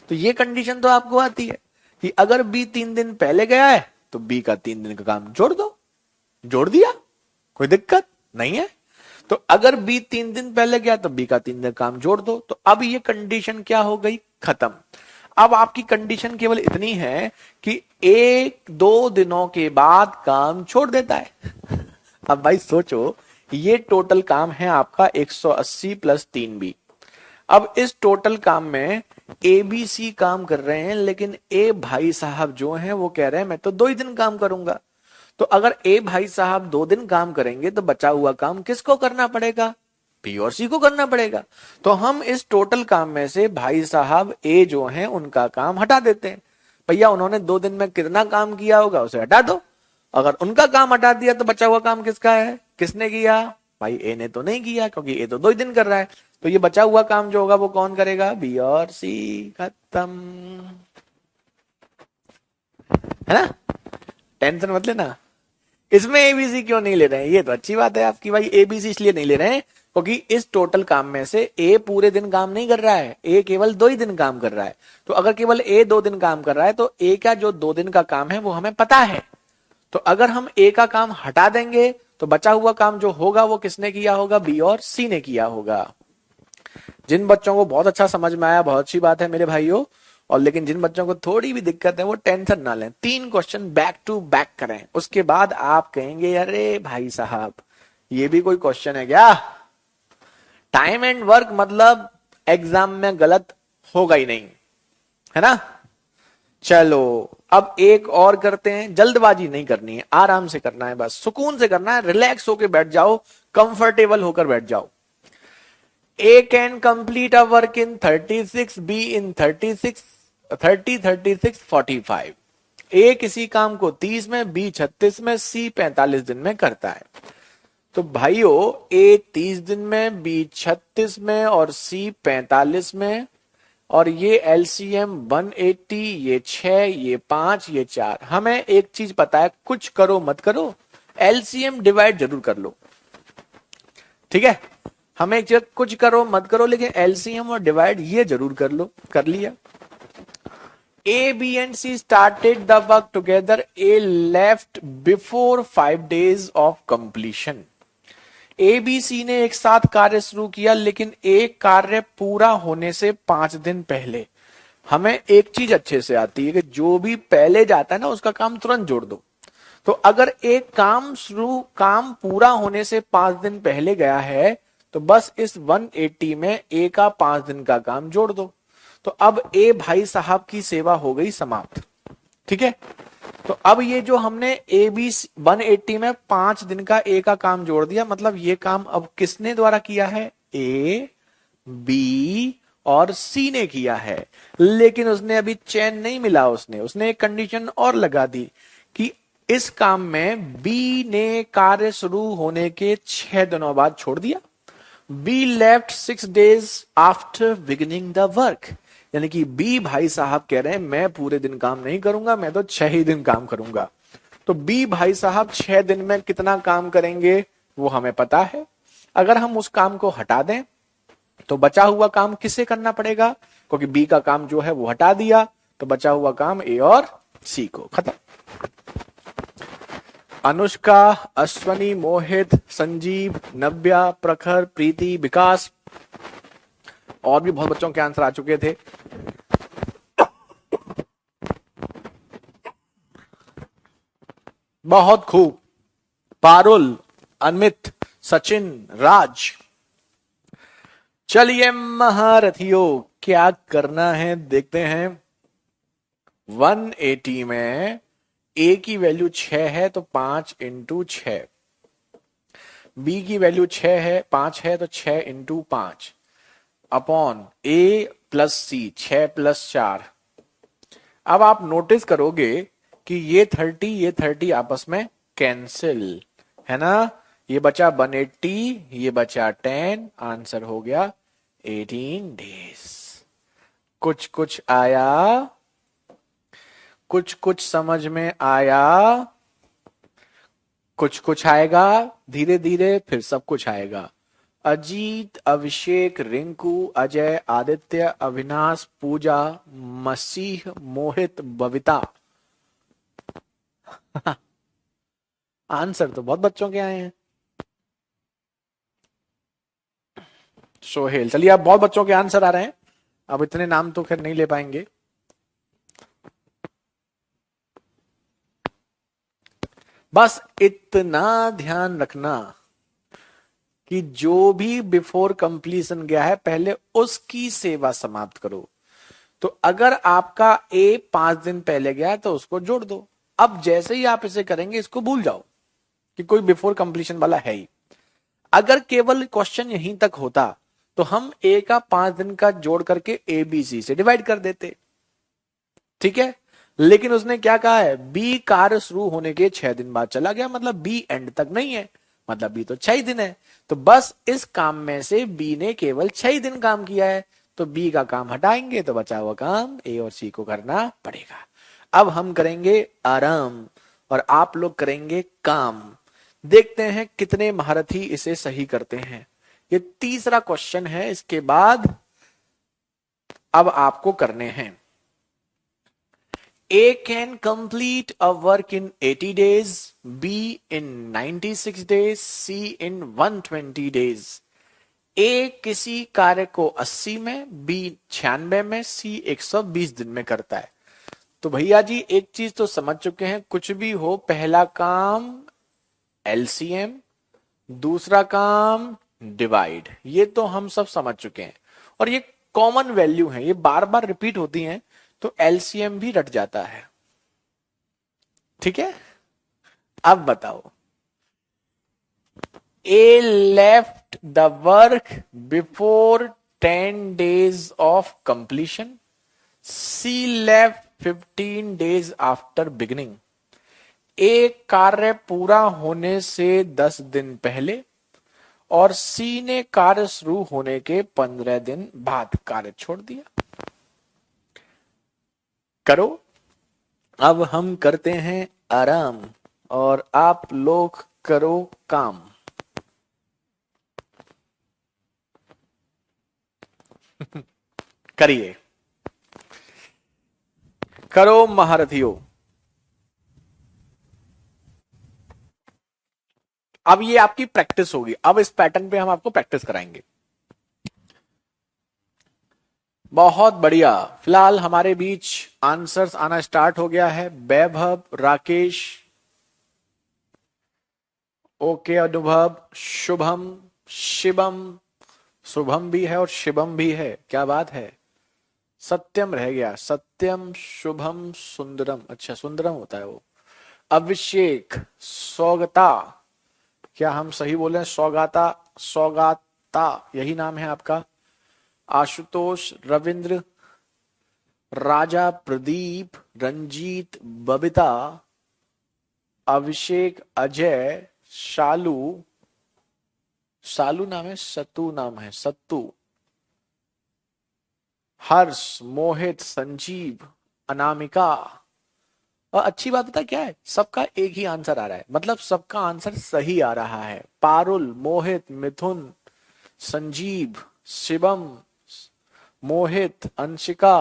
तो ये कंडीशन तो आपको आती है कि अगर बी 3 दिन पहले गया है तो बी का 3 दिन का काम जोड़ दो। जोड़ दिया, कोई दिक्कत नहीं है। तो अगर बी 3 दिन पहले गया तो बी का 3 दिन काम जोड़ दो। तो अब ये कंडीशन क्या हो गई, खत्म। अब आपकी कंडीशन केवल इतनी है कि 1-2 दिनों के बाद काम छोड़ देता है। अब भाई सोचो, ये टोटल काम है आपका 180 प्लस 3b। अब इस टोटल काम में ए बी सी काम कर रहे हैं, लेकिन ए भाई साहब जो हैं वो कह रहे हैं मैं तो 2 ही दिन काम करूंगा। तो अगर ए भाई साहब 2 दिन काम करेंगे तो बचा हुआ काम किसको करना पड़ेगा, बी और सी को करना पड़ेगा। तो हम इस टोटल काम में से भाई साहब ए जो हैं उनका काम हटा देते हैं। भैया उन्होंने 2 दिन में कितना काम किया होगा उसे हटा दो। अगर उनका काम हटा दिया तो बचा हुआ काम किसका है, किसने किया, भाई ए ने तो नहीं किया क्योंकि ए तो 2 ही दिन कर रहा है। तो ये बचा हुआ काम जो होगा वो कौन करेगा, बी और सी। खत्म, है ना। टेंशन मत लेना। इसमें एबीसी क्यों नहीं ले रहे हैं, ये तो अच्छी बात है आपकी, भाई एबीसी इसलिए नहीं ले रहे हैं क्योंकि इस टोटल काम में से ए पूरे दिन काम नहीं कर रहा है, ए केवल 2 ही दिन काम कर रहा है। तो अगर केवल ए 2 दिन काम कर रहा है तो ए का जो 2 दिन का काम है वो हमें पता है। तो अगर हम ए का काम हटा देंगे तो बचा हुआ काम जो होगा वो किसने किया होगा, बी और सी ने किया होगा। जिन बच्चों को बहुत अच्छा समझ में आया बहुत अच्छी बात है मेरे भाइयों, और लेकिन जिन बच्चों को थोड़ी भी दिक्कत है वो टेंशन ना लें, 3 क्वेश्चन बैक टू बैक करें, उसके बाद आप कहेंगे अरे भाई साहब ये भी कोई क्वेश्चन है क्या। टाइम एंड वर्क मतलब एग्जाम में गलत होगा ही नहीं, है ना। चलो अब एक और करते हैं, जल्दबाजी नहीं करनी है, आराम से करना है, बस सुकून से करना है, रिलैक्स होकर बैठ जाओ, कंफर्टेबल होकर बैठ जाओ। A can complete a work in 36, B in 36, 30, 36, 45। A किसी काम को 30 में, B 36 में, C 45 दिन में करता है। तो भाइयों A 30 दिन में, B 36 में और C 45 में, और ये LCM 180, ये 6, ये 5, ये 4। हमें एक चीज पता है, कुछ करो मत करो LCM डिवाइड जरूर कर लो, ठीक है। हमें एक चीज, कुछ करो मत करो लेकिन एलसीएम और डिवाइड ये जरूर कर लो। कर लिया। A B and C started the work together, A left before 5 days of completion. A B C ने एक साथ कार्य शुरू किया लेकिन एक कार्य पूरा होने से 5 दिन पहले। हमें एक चीज अच्छे से आती है कि जो भी पहले जाता है ना उसका काम तुरंत जोड़ दो। तो अगर एक काम पूरा होने से 5 दिन पहले गया है तो बस इस 180 में ए का 5 दिन का काम जोड़ दो। तो अब ए भाई साहब की सेवा हो गई समाप्त, ठीक है। तो अब ये जो हमने ए बी 180 में 5 दिन का ए का काम जोड़ दिया, मतलब ये काम अब किसने द्वारा किया है, ए बी और सी ने किया है। लेकिन उसने अभी चैन नहीं मिला, उसने एक कंडीशन और लगा दी कि इस काम में बी ने कार्य शुरू होने के 6 दिनों बाद छोड़ दिया। Be left 6 days after beginning the work, यानी कि बी भाई साहब कह रहे हैं मैं पूरे दिन काम नहीं करूंगा, मैं तो 6 ही दिन काम करूंगा। तो बी भाई साहब 6 दिन में कितना काम करेंगे वो हमें पता है। अगर हम उस काम को हटा दें तो बचा हुआ काम किसे करना पड़ेगा, क्योंकि बी का काम जो है वो हटा दिया, तो बचा हुआ काम ए और सी को, खत्म। अनुष्का, अश्वनी, मोहित, संजीव, नव्या, प्रखर, प्रीति, विकास, और भी बहुत बच्चों के आंसर आ चुके थे। बहुत खूब। पारुल, अमित, सचिन, राज। चलिए महारथियों, क्या करना है देखते हैं। 180 में ए की वैल्यू 6 है तो 5 इंटू 6, बी की वैल्यू 6 है, 5 है तो 6 इंटू 5 अपॉन ए प्लस सी, 6 प्लस 4। अब आप नोटिस करोगे कि ये 30 आपस में कैंसिल है ना। ये बचा 180, ये बचा 10, आंसर हो गया 18 डेज। कुछ कुछ आया, कुछ कुछ समझ में आया, कुछ कुछ आएगा धीरे धीरे, फिर सब कुछ आएगा। अजीत, अभिषेक, रिंकू, अजय, आदित्य, अविनाश, पूजा, मसीह, मोहित, बबीता। आंसर तो बहुत बच्चों के आए हैं। सोहेल, चलिए अब बहुत बच्चों के आंसर आ रहे हैं, अब इतने नाम तो खैर नहीं ले पाएंगे। बस इतना ध्यान रखना कि जो भी बिफोर कंप्लीशन गया है पहले उसकी सेवा समाप्त करो। तो अगर आपका ए 5 दिन पहले गया है तो उसको जोड़ दो। अब जैसे ही आप इसे करेंगे इसको भूल जाओ कि कोई बिफोर कंप्लीशन वाला है ही। अगर केवल क्वेश्चन यहीं तक होता तो हम ए का 5 दिन का जोड़ करके ए बी सी से डिवाइड कर देते, ठीक है। लेकिन उसने क्या कहा है, बी कार्य शुरू होने के 6 दिन बाद चला गया, मतलब बी एंड तक नहीं है, मतलब बी तो 6 ही दिन है। तो बस इस काम में से बी ने केवल 6 ही दिन काम किया है, तो बी का काम हटाएंगे तो बचा हुआ काम ए और सी को करना पड़ेगा। अब हम करेंगे आराम और आप लोग करेंगे काम। देखते हैं कितने महारथी इसे सही करते हैं। ये तीसरा क्वेश्चन है, इसके बाद अब आपको करने हैं। A can complete a work in 80 days, B in 96 days, C in 120 days. A किसी कार्य को 80 में, B 96 में, C 120 दिन में करता है। तो भैया जी एक चीज तो समझ चुके हैं, कुछ भी हो पहला काम LCM, दूसरा काम डिवाइड, ये तो हम सब समझ चुके हैं और ये कॉमन वैल्यू है, ये बार बार रिपीट होती हैं तो एलसीएम भी रट जाता है, ठीक है। अब बताओ, A left the work before 10 days of completion, C left 15 days after beginning. एक कार्य पूरा होने से 10 दिन पहले और सी ने कार्य शुरू होने के 15 दिन बाद कार्य छोड़ दिया। करो, अब हम करते हैं आराम और आप लोग करो काम। करिए, करो महारथियों। अब ये आपकी प्रैक्टिस होगी, अब इस पैटर्न पे हम आपको प्रैक्टिस कराएंगे। बहुत बढ़िया, फिलहाल हमारे बीच आंसर्स आना स्टार्ट हो गया है। वैभव, राकेश, ओके, अनुभव, शुभम, शिवम, शुभम भी है और शिवम भी है, क्या बात है। सत्यम रह गया, सत्यम, शुभम, सुंदरम, अच्छा सुंदरम होता है वो। अभिषेक, सौगता, क्या हम सही बोले, सौगाता, सौगाता यही नाम है आपका। आशुतोष, रविंद्र, राजा, प्रदीप, रंजीत, बबीता, अभिषेक, अजय, शालू, शालू नाम है, सत्तू नाम है, सत्तू, हर्ष, मोहित, संजीव, अनामिका। और अच्छी बात पता क्या है, सबका एक ही आंसर आ रहा है, मतलब सबका आंसर सही आ रहा है। पारुल, मोहित, मिथुन, संजीव, शिवम, मोहित, अंशिका,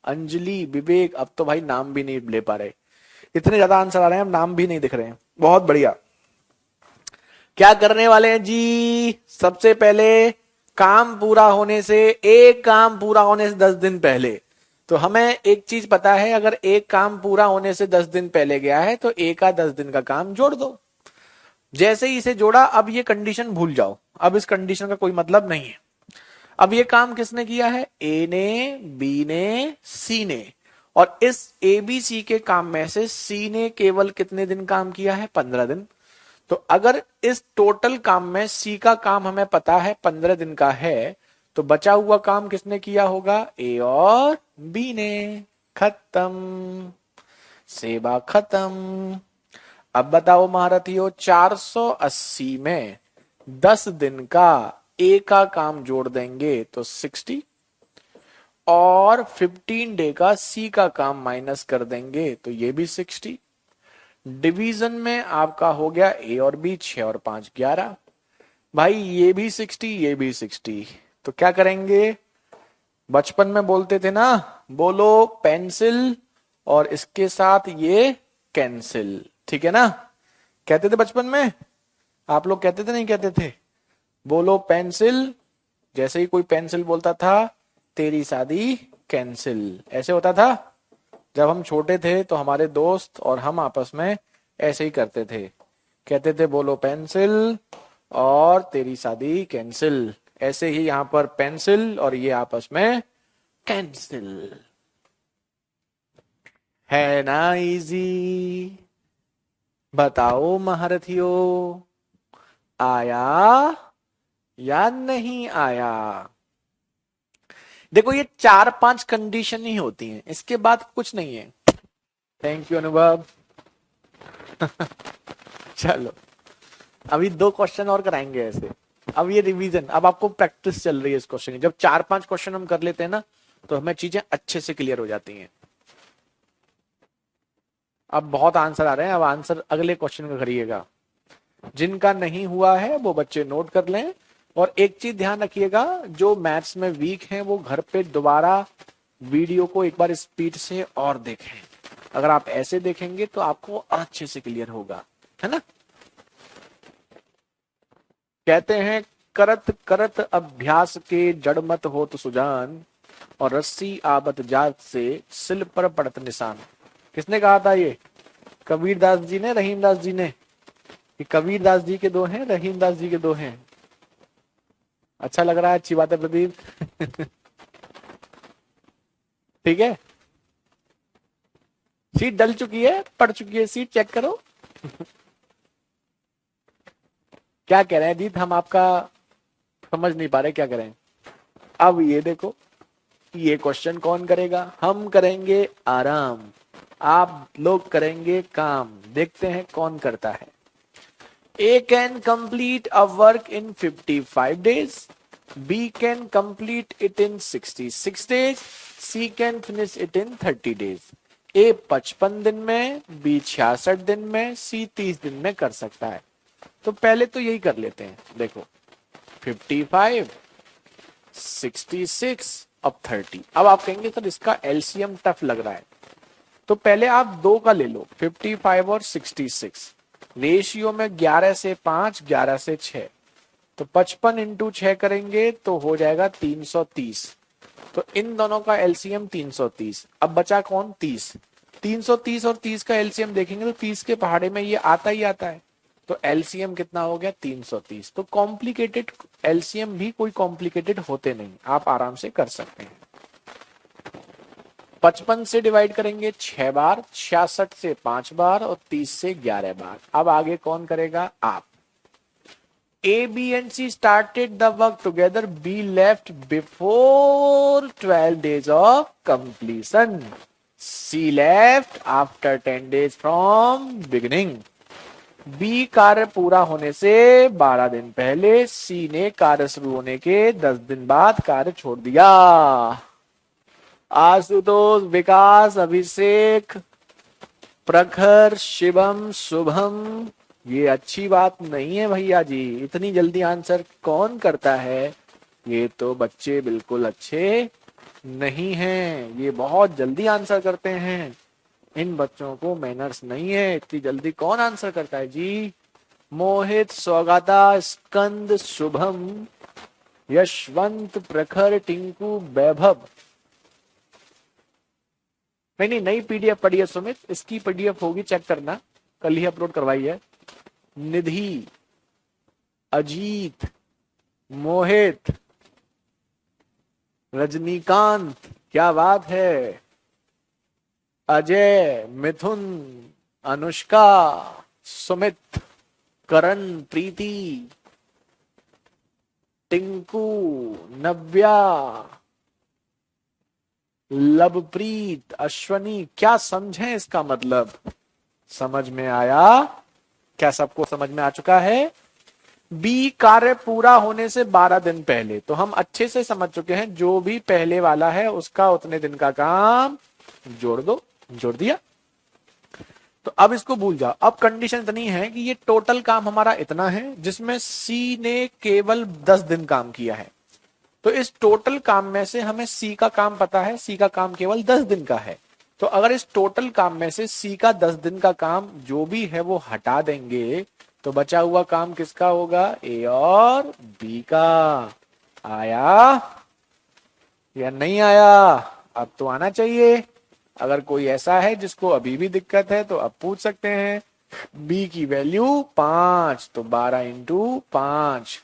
अंजलि, विवेक, अब तो भाई नाम भी नहीं ले पा रहे, इतने ज्यादा आंसर आ रहे हैं, अब नाम भी नहीं दिख रहे हैं। बहुत बढ़िया। क्या करने वाले हैं जी? सबसे पहले काम पूरा होने से, एक काम पूरा होने से 10 दिन पहले, तो हमें एक चीज पता है, अगर एक काम पूरा होने से 10 दिन पहले गया है तो एक का 10 दिन का काम जोड़ दो। जैसे ही इसे जोड़ा, अब ये कंडीशन भूल जाओ, अब इस कंडीशन का कोई मतलब नहीं है। अब ये काम किसने किया है? ए ने, बी ने, सी ने, और इस ए बी सी के काम में से सी ने केवल कितने दिन काम किया है? 15 दिन। तो अगर इस टोटल काम में सी का काम हमें पता है 15 दिन का है, तो बचा हुआ काम किसने किया होगा? ए और बी ने। खत्म, सेवा खत्म। अब बताओ महारथियों, 480 में 10 दिन का ए का काम जोड़ देंगे तो 60, और 15 डे का सी का काम माइनस कर देंगे तो ये भी 60। डिवीजन में आपका हो गया ए और बी, 6 और 5 11। भाई ये भी 60, ये भी 60, तो क्या करेंगे? बचपन में बोलते थे ना, बोलो पेंसिल और इसके साथ ये कैंसिल, ठीक है ना? कहते थे बचपन में, आप लोग कहते थे नहीं कहते थे? बोलो पेंसिल, जैसे ही कोई पेंसिल बोलता था, तेरी शादी कैंसिल, ऐसे होता था। जब हम छोटे थे तो हमारे दोस्त और हम आपस में ऐसे ही करते थे, कहते थे बोलो पेंसिल और तेरी शादी कैंसिल। ऐसे ही यहां पर पेंसिल और ये आपस में कैंसिल। है ना इजी? बताओ महारथियों, आया या नहीं आया? देखो ये 4-5 कंडीशन ही होती हैं, इसके बाद कुछ नहीं है। थैंक यू अनुभव। चलो अभी 2 क्वेश्चन और कराएंगे ऐसे। अब ये रिवीजन, अब आपको प्रैक्टिस चल रही है इस क्वेश्चन की। जब 4-5 क्वेश्चन हम कर लेते हैं ना, तो हमें चीजें अच्छे से क्लियर हो जाती हैं। अब बहुत आंसर आ रहे हैं, अब आंसर अगले क्वेश्चन का करिएगा। जिनका नहीं हुआ है वो बच्चे नोट कर लें। और एक चीज ध्यान रखिएगा, जो मैथ्स में वीक हैं वो घर पे दोबारा वीडियो को एक बार स्पीड से और देखें। अगर आप ऐसे देखेंगे तो आपको अच्छे से क्लियर होगा, है ना? कहते हैं करत करत अभ्यास के जड़ मत हो तो सुजान, और रस्सी आबत जात से सिल पर पड़त निशान। किसने कहा था ये? कबीरदास जी ने, रहीमदास जी ने? कि कबीरदास जी के 2 हैं, रहीमदास जी के 2 हैं? अच्छा लग रहा है, अच्छी बात है प्रदीप। ठीक है, सीट डल चुकी है, पड़ चुकी है सीट, चेक करो। क्या कह रहे हैं दीद, हम आपका समझ नहीं पा रहे, क्या करें? अब ये देखो, ये क्वेश्चन कौन करेगा? हम करेंगे आराम, आप लोग करेंगे काम। देखते हैं कौन करता है। A can complete a work in 55 days. B can complete it in 66 days. C can finish it in 30 days. A 55 दिन में, B 66 दिन में, C 30 दिन में कर सकता है। तो पहले तो यही कर लेते हैं। देखो 55, 66, अब 30। अब आप कहेंगे सर इसका एलसीएम टफ लग रहा है, तो पहले आप 2 का ले लो, 55 और 66। रेशियो में 11 से 5, 11 से 6, तो 55 इंटू 6 करेंगे तो हो जाएगा 330। तो इन दोनों का एलसीएम 330। अब बचा कौन? 30। 330 और 30 का एलसीएम देखेंगे तो 30 के पहाड़े में ये आता ही आता है, तो एलसीएम कितना हो गया? 330। तो कॉम्प्लिकेटेड एलसीएम भी कोई कॉम्प्लिकेटेड होते नहीं, आप आराम से कर सकते हैं। 55 से डिवाइड करेंगे 6 बार, 66 से 5 बार और 30 से 11 बार। अब आगे कौन करेगा? आप। A, B and C started the work together. B left before 12 days of completion. C left after 10 days from beginning. B कार्य पूरा होने से 12 दिन पहले, C ने कार्य शुरू होने के 10 दिन बाद कार्य छोड़ दिया। आशुतोष, विकास, अभिषेक, प्रखर, शिवम, शुभम, ये अच्छी बात नहीं है भैया जी। इतनी जल्दी आंसर कौन करता है? ये तो बच्चे बिल्कुल अच्छे नहीं है, ये बहुत जल्दी आंसर करते हैं। इन बच्चों को मैनर्स नहीं है, इतनी जल्दी कौन आंसर करता है जी। मोहित, सौगाता, स्कंद, शुभम, यशवंत, प्रखर, टिंकू, वैभव। नहीं, नई पीडीएफ पढ़ी है सुमित, इसकी पीडीएफ होगी, चेक करना, कल ही अपलोड करवाई है। निधि, अजीत, मोहित, रजनीकांत, क्या बात है, अजय, मिथुन, अनुष्का, सुमित, करण, प्रीति, टिंकू, नव्या, लवप्रीत, अश्वनी। क्या समझे इसका मतलब? समझ में आया? क्या सबको समझ में आ चुका है? बी, कार्य पूरा होने से 12 दिन पहले, तो हम अच्छे से समझ चुके हैं, जो भी पहले वाला है उसका उतने दिन का काम जोड़ दो, जोड़ दिया। तो अब इसको भूल जाओ। अब कंडीशन इतनी है कि ये टोटल काम हमारा इतना है, जिसमें सी ने केवल 10 दिन काम किया है। तो इस टोटल काम में से हमें सी का काम पता है, सी का काम केवल 10 दिन का है। तो अगर इस टोटल काम में से सी का 10 दिन का काम जो भी है वो हटा देंगे, तो बचा हुआ काम किसका होगा? ए और बी का। आया या नहीं आया? अब तो आना चाहिए। अगर कोई ऐसा है जिसको अभी भी दिक्कत है तो अब पूछ सकते हैं। बी की वैल्यू 5, तो 12 इंटू 5।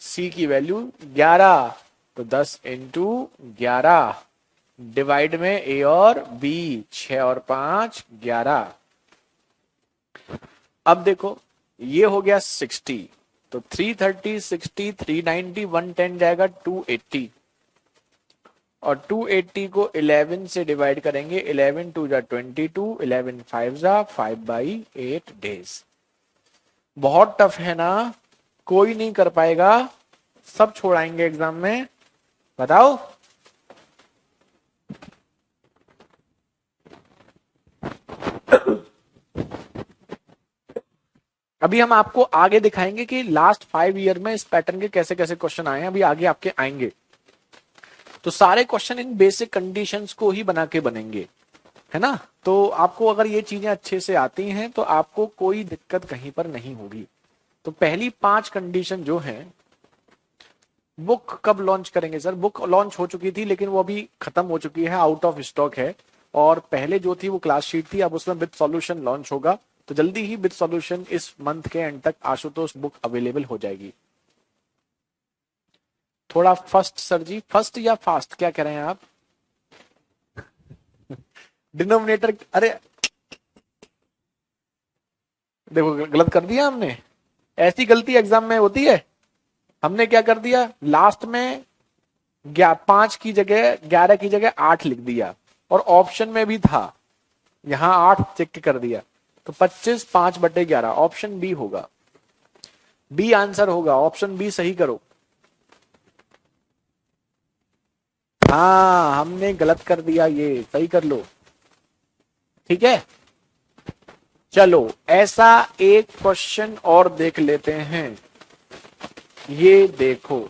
सी की वैल्यू 11, तो 10 इंटू 11। डिवाइड में ए और बी, 6 और 5 11। अब देखो, ये हो गया 60, तो 330, 60, 390, 110 जाएगा 280, और 280 को 11 से डिवाइड करेंगे। 11 2 जा 22, 11 5 जा 5/8 डेज। बहुत टफ है ना, कोई नहीं कर पाएगा, सब छोड़ाएंगे एग्जाम में। बताओ। अभी हम आपको आगे दिखाएंगे कि लास्ट 5 ईयर में इस पैटर्न के कैसे कैसे क्वेश्चन आए हैं, अभी आगे आपके आएंगे। तो सारे क्वेश्चन इन बेसिक कंडीशंस को ही बना के बनेंगे, है ना। तो आपको अगर ये चीजें अच्छे से आती हैं तो आपको कोई दिक्कत कहीं पर नहीं होगी। तो पहली 5 कंडीशन जो है, बुक कब लॉन्च करेंगे सर? बुक लॉन्च हो चुकी थी, लेकिन वो अभी खत्म हो चुकी है, आउट ऑफ स्टॉक है। और पहले जो थी वो क्लास शीट थी, अब उसमें विद सॉल्यूशन लॉन्च होगा। तो जल्दी ही विद सॉल्यूशन इस मंथ के एंड तक आशुतोष बुक अवेलेबल हो जाएगी। थोड़ा फर्स्ट सर जी, फर्स्ट या फास्ट, क्या कह रहे हैं आप? डिनोमिनेटर, अरे देखो गलत कर दिया हमने। ऐसी गलती एग्जाम में होती है। हमने क्या कर दिया, लास्ट में 5 की जगह 11 की जगह 8 लिख दिया, और ऑप्शन में भी था, यहां 8 चेक कर दिया। तो 25 5/11 ऑप्शन बी होगा। बी आंसर होगा, ऑप्शन बी सही करो। हाँ, हमने गलत कर दिया, ये सही कर लो, ठीक है। चलो ऐसा एक क्वेश्चन और देख लेते हैं। ये देखो,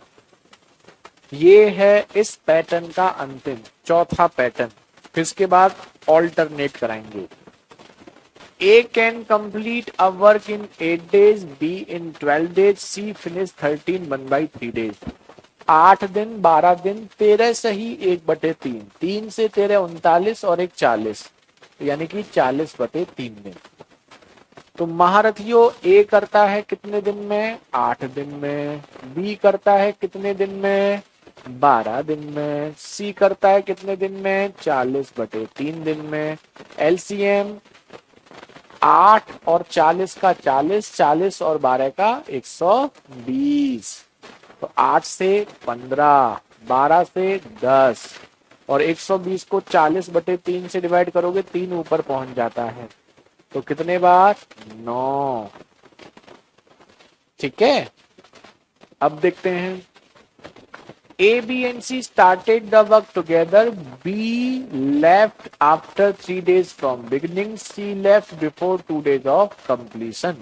ये है इस पैटर्न का अंतिम चौथा पैटर्न, फिर इसके बाद ऑल्टरनेट कराएंगे। A can complete a work in 8 days, B in 12 days, C finish 13 1/3 days। 8 दिन, 12 दिन, 13 सही 1/3, 3 से 13 39 और 1 40, यानी कि 40/3 दिन। तो महारथियों, A करता है कितने दिन में? 8 दिन में। B करता है कितने दिन में? 12 दिन में। C करता है कितने दिन में? 40/3 दिन में। LCM 8 और 40 का 40, 40 और 12 का 120। तो 8 से 15, 12 से 10 और 120 को 40/3 से डिवाइड करोगे, 3 ऊपर पहुंच जाता है। तो कितने बार? 9। ठीक है। अब देखते हैं। A, B and C started the work together. B left after 3 days from beginning. C left before 2 days of completion.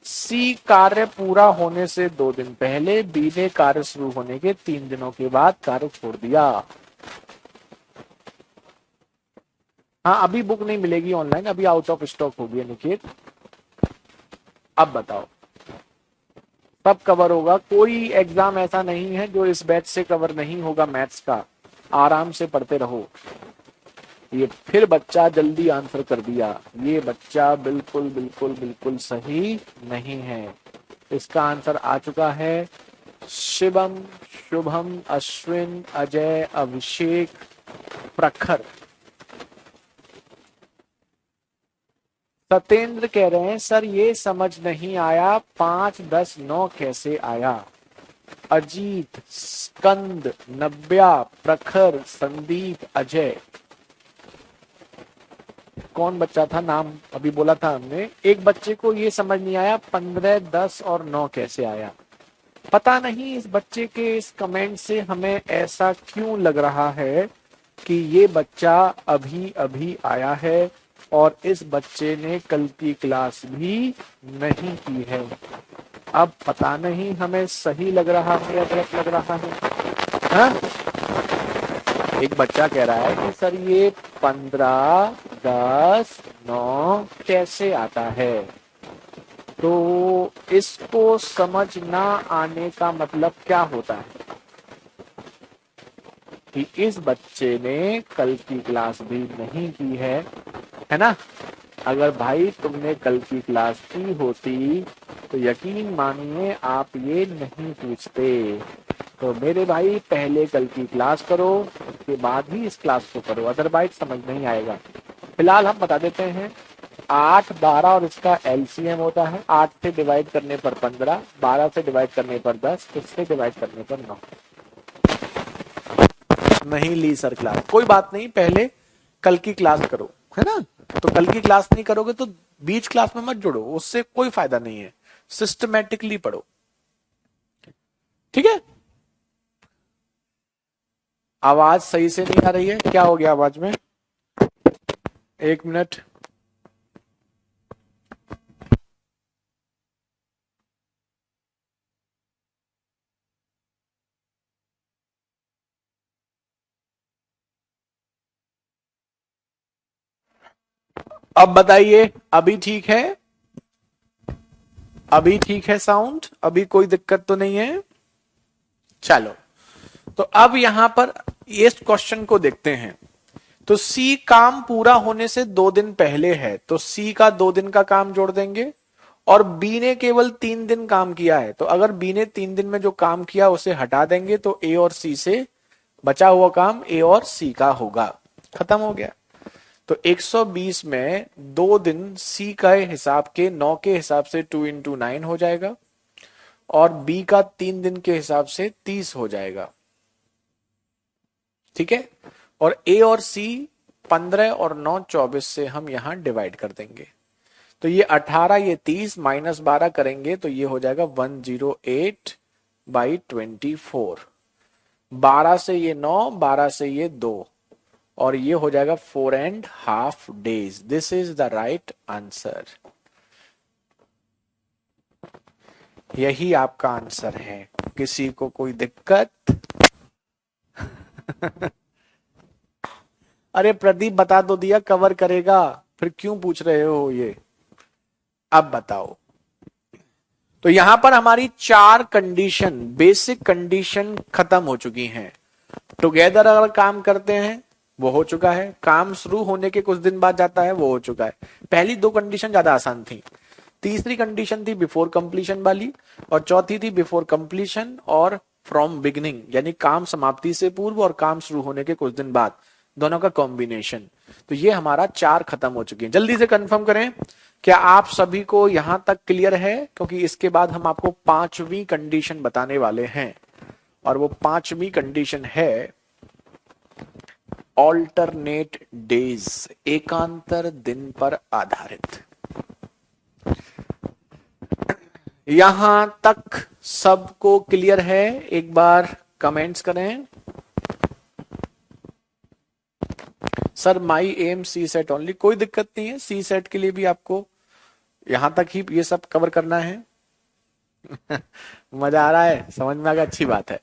C कार्य पूरा होने से 2 दिन पहले, B ने कार्य शुरू होने के 3 दिनों के बाद कार्य छोड़ दिया। हाँ अभी बुक नहीं मिलेगी ऑनलाइन, अभी आउट ऑफ स्टॉक होगी अनिकेत। अब बताओ, सब कवर होगा, कोई एग्जाम ऐसा नहीं है जो इस बैच से कवर नहीं होगा मैथ्स का। आराम से पढ़ते रहो। ये फिर बच्चा जल्दी आंसर कर दिया, ये बच्चा बिल्कुल बिल्कुल बिल्कुल सही नहीं है। इसका आंसर आ चुका है शिवम, शुभम, अश्विन, अजय, अभिषेक, प्रखर। सत्येंद्र कह रहे हैं सर ये समझ नहीं आया 5, 10, 9 कैसे आया। अजीत, स्कंद, नव्या, प्रखर, संदीप, अजय। कौन बच्चा था, नाम अभी बोला था हमने। एक बच्चे को ये समझ नहीं आया 15, 10 और 9 कैसे आया। पता नहीं इस बच्चे के इस कमेंट से हमें ऐसा क्यों लग रहा है कि ये बच्चा अभी अभी आया है और इस बच्चे ने कल की क्लास भी नहीं की है। अब पता नहीं हमें सही लग रहा है या गलत लग रहा है। हाँ? एक बच्चा कह रहा है कि सर ये 15, 10, 9 कैसे आता है। तो इसको समझ ना आने का मतलब क्या होता है कि इस बच्चे ने कल की क्लास भी नहीं की है ना। अगर भाई तुमने कल की क्लास की होती तो यकीन मानिए आप ये नहीं पूछते। तो मेरे भाई पहले कल की क्लास करो, उसके बाद ही इस क्लास को करो, अदरवाइज समझ नहीं आएगा। फिलहाल हम बता देते हैं 8, 12 और इसका एलसीएम होता है 8 से डिवाइड करने पर 15, 12 से डिवाइड करने पर 10, इससे डिवाइड करने पर 9। नहीं ली सर क्लास, कोई बात नहीं, पहले कल की क्लास करो, है ना। तो कल की क्लास नहीं करोगे तो बीच क्लास में मत जुड़ो, उससे कोई फायदा नहीं है। सिस्टमैटिकली पढ़ो, ठीक है। आवाज सही से नहीं आ रही है, क्या हो गया आवाज में? 1 मिनट। अब बताइए, अभी ठीक है? अभी ठीक है साउंड? अभी कोई दिक्कत तो नहीं है? चलो, तो अब यहां पर इस क्वेश्चन को देखते हैं। तो सी काम पूरा होने से 2 दिन पहले है, तो सी का 2 दिन का काम जोड़ देंगे। और बी ने केवल 3 दिन काम किया है, तो अगर बी ने 3 दिन में जो काम किया उसे हटा देंगे तो ए और सी से बचा हुआ काम ए और सी का होगा। खत्म हो गया। तो 120 में 2 दिन सी का हिसाब के 9 के हिसाब से 2 इंटू 9 हो जाएगा और बी का 3 दिन के हिसाब से 30 हो जाएगा, ठीक है। और ए और सी 15 और 9 24 से हम यहां डिवाइड कर देंगे। तो ये 18, ये 30 माइनस 12 करेंगे तो ये हो जाएगा 108/24। 12 से ये 9, 12 से ये 2 और ये हो जाएगा 4.5 days। This is the right answer. यही आपका आंसर है। किसी को कोई दिक्कत? अरे प्रदीप बता दो दिया, कवर करेगा, फिर क्यों पूछ रहे हो ये? अब बताओ। तो यहां पर हमारी 4 कंडीशन, बेसिक कंडीशन खत्म हो चुकी हैं। टुगेदर अगर काम करते हैं वो हो चुका है, काम शुरू होने के कुछ दिन बाद जाता है वो हो चुका है। पहली 2 कंडीशन ज्यादा आसान थी। तीसरी कंडीशन थी बिफोर कंप्लीशन वाली और चौथी थी बिफोर कंप्लीशन और फ्रॉम बिगिनिंग, यानी काम समाप्ति से पूर्व और काम शुरू होने के कुछ दिन बाद, दोनों का कॉम्बिनेशन। तो ये हमारा 4 खत्म हो चुकी है। जल्दी से कंफर्म करें, क्या आप सभी को यहां तक क्लियर है? क्योंकि इसके बाद हम आपको 5वीं कंडीशन बताने वाले हैं और वो 5वीं कंडीशन है ऑल्टरनेट डेज, एकांतर दिन पर आधारित। यहां तक सबको क्लियर है? एक बार कमेंट्स करें। Sir my M C set only, कोई दिक्कत नहीं है, सी सेट के लिए भी आपको यहां तक ही ये सब कवर करना है। मजा आ रहा है, समझ में आ गया, अच्छी बात है।